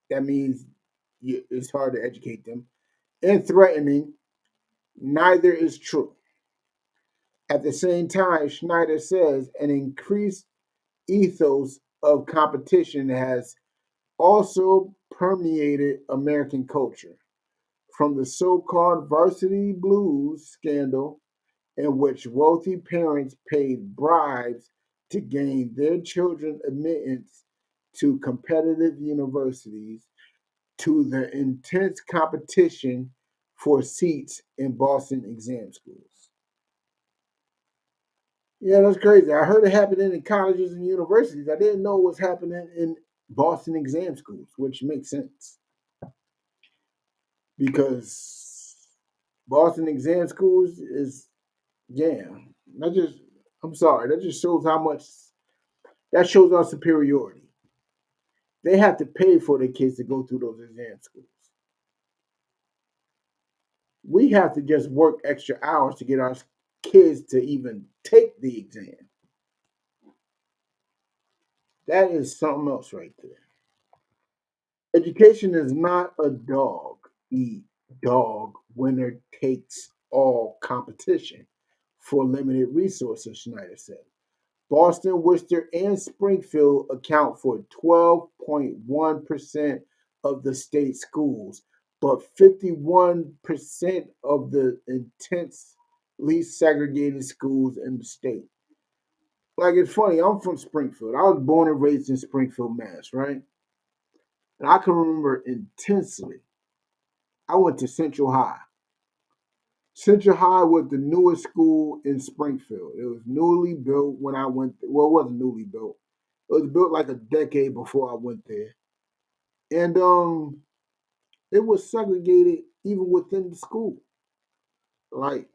that means it's hard to educate them, and threatening. Neither is true. At the same time, Schneider says an increased ethos of competition has also permeated American culture, from the so-called varsity blues scandal in which wealthy parents paid bribes to gain their children admittance to competitive universities, to the intense competition for seats in Boston exam schools. Yeah, that's crazy. I heard it happening in colleges and universities. I didn't know it was happening in Boston exam schools, which makes sense because Boston exam schools is, yeah, that just, I'm sorry, that just shows how much, that shows our superiority. They have to pay for their kids to go through those exam schools. We have to just work extra hours to get our kids to even take the exam. That is something else right there. Education is not a dog eat dog winner takes all competition for limited resources, Schneider said. Boston, Worcester, and Springfield account for 12.1% of the state schools, but 51% of the intensely segregated schools in the state. Like, it's funny, I'm from Springfield. I was born and raised in Springfield, Mass, right? And I can remember intensely. I went to Central High. Central High was the newest school in Springfield. It was newly built when I went there. Well, it wasn't newly built. It was built like a decade before I went there. And it was segregated even within the school. Like,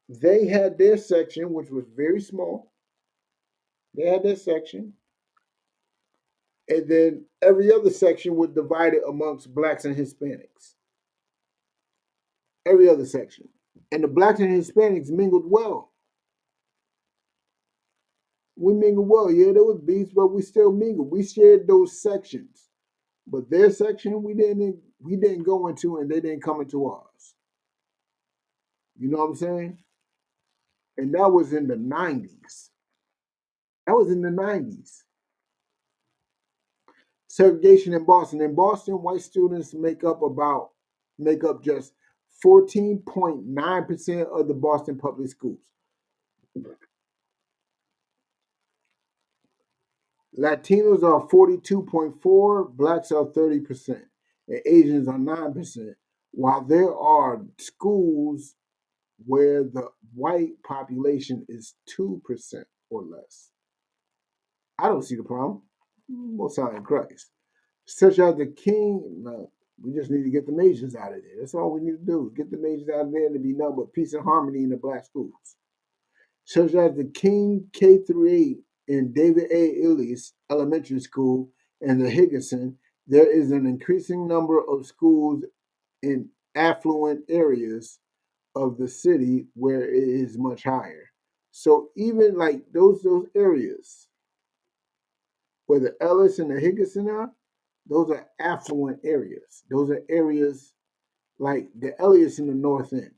they had their section, which was very small. They had their section. And then every other section was divided amongst blacks and Hispanics. Every other section. And the blacks and Hispanics mingled well. We mingled well. Yeah, there was beefs, but we still mingled. We shared those sections. But their section we didn't go into and they didn't come into ours. You know what I'm saying? And that was in the 90s. That was in the 90s. Segregation in Boston. In Boston, white students make up just 14.9% of the Boston public schools. Latinos are 42.4, blacks are 30%, and Asians are 9%, while there are schools where the white population is 2% or less. I don't see the problem. Most High in Christ. Such as the King, no, we just need to get the Asians out of there. That's all we need to do. Get the Asians out of there to be nothing but peace and harmony in the black schools. Such as the King K through 8 in David A. Illies Elementary School and the Higginson, there is an increasing number of schools in affluent areas of the city where it is much higher. So even like those areas where the Ellis and the Higginson are, Those are affluent areas. Those are areas like the Elliots in the North End.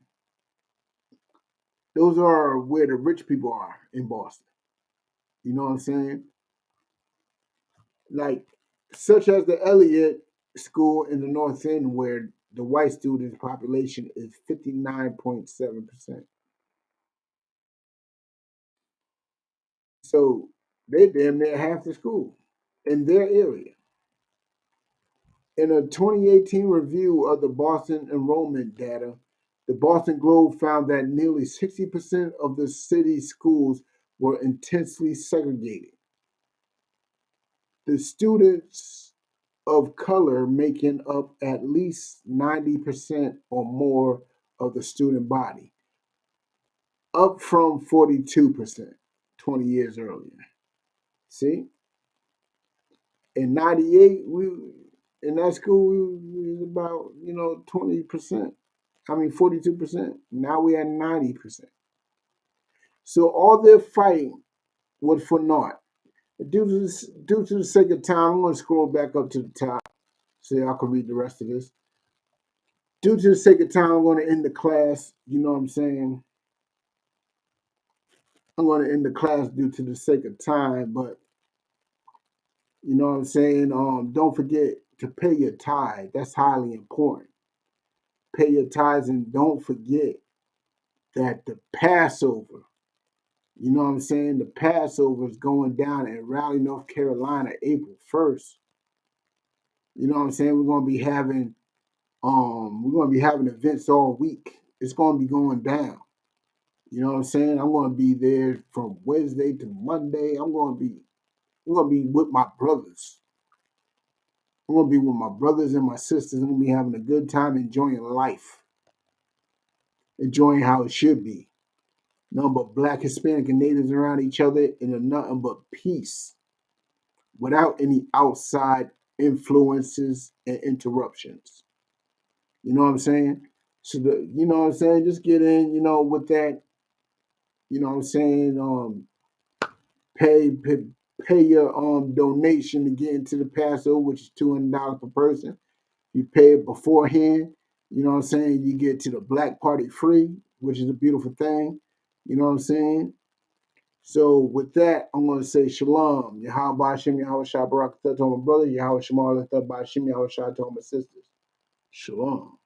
Those are where the rich people are in Boston. You know what I'm saying? Like, such as the Elliott School in the North End, where the white student population is 59.7%. So they damn near half the school in their area. In a 2018 review of the Boston enrollment data, the Boston Globe found that nearly 60% of the city's schools were intensely segregated. The students of color making up at least 90% or more of the student body, up from 42% 20 years earlier. See? In 98, we in that school we was about, 20%. 42%. Now we at 90%. So all their fighting was for naught. Due to the sake of time, I'm going to scroll back up to the top so y'all can read the rest of this. Due to the sake of time, I'm going to end the class. You know what I'm saying? I'm going to end the class due to the sake of time, but you know what I'm saying? Don't forget to pay your tithe. That's highly important. Pay your tithes, and don't forget that the Passover, you know what I'm saying? The Passover is going down in Raleigh, North Carolina, April 1st. You know what I'm saying? We're gonna be having events all week. It's gonna be going down. You know what I'm saying? I'm gonna be there from Wednesday to Monday. We're gonna be with my brothers. I'm gonna be with my brothers and my sisters. I'm gonna be having a good time, enjoying life, enjoying how it should be. Nothing but black, Hispanic, and natives around each other in a nothing but peace, without any outside influences and interruptions. You know what I'm saying? So you know what I'm saying? Just get in, with that. You know what I'm saying? Pay pay your donation to get into the Passover, which is $200 per person. You pay it beforehand. You know what I'm saying? You get to the Black Party free, which is a beautiful thing. You know what I'm saying? So with that, I'm going to say shalom. Yahweh Hashem, Yahweh Shah Barak to my brother. Yahweh Shemar Lethab Hashem, Yahweh Shah to my sisters. Shalom.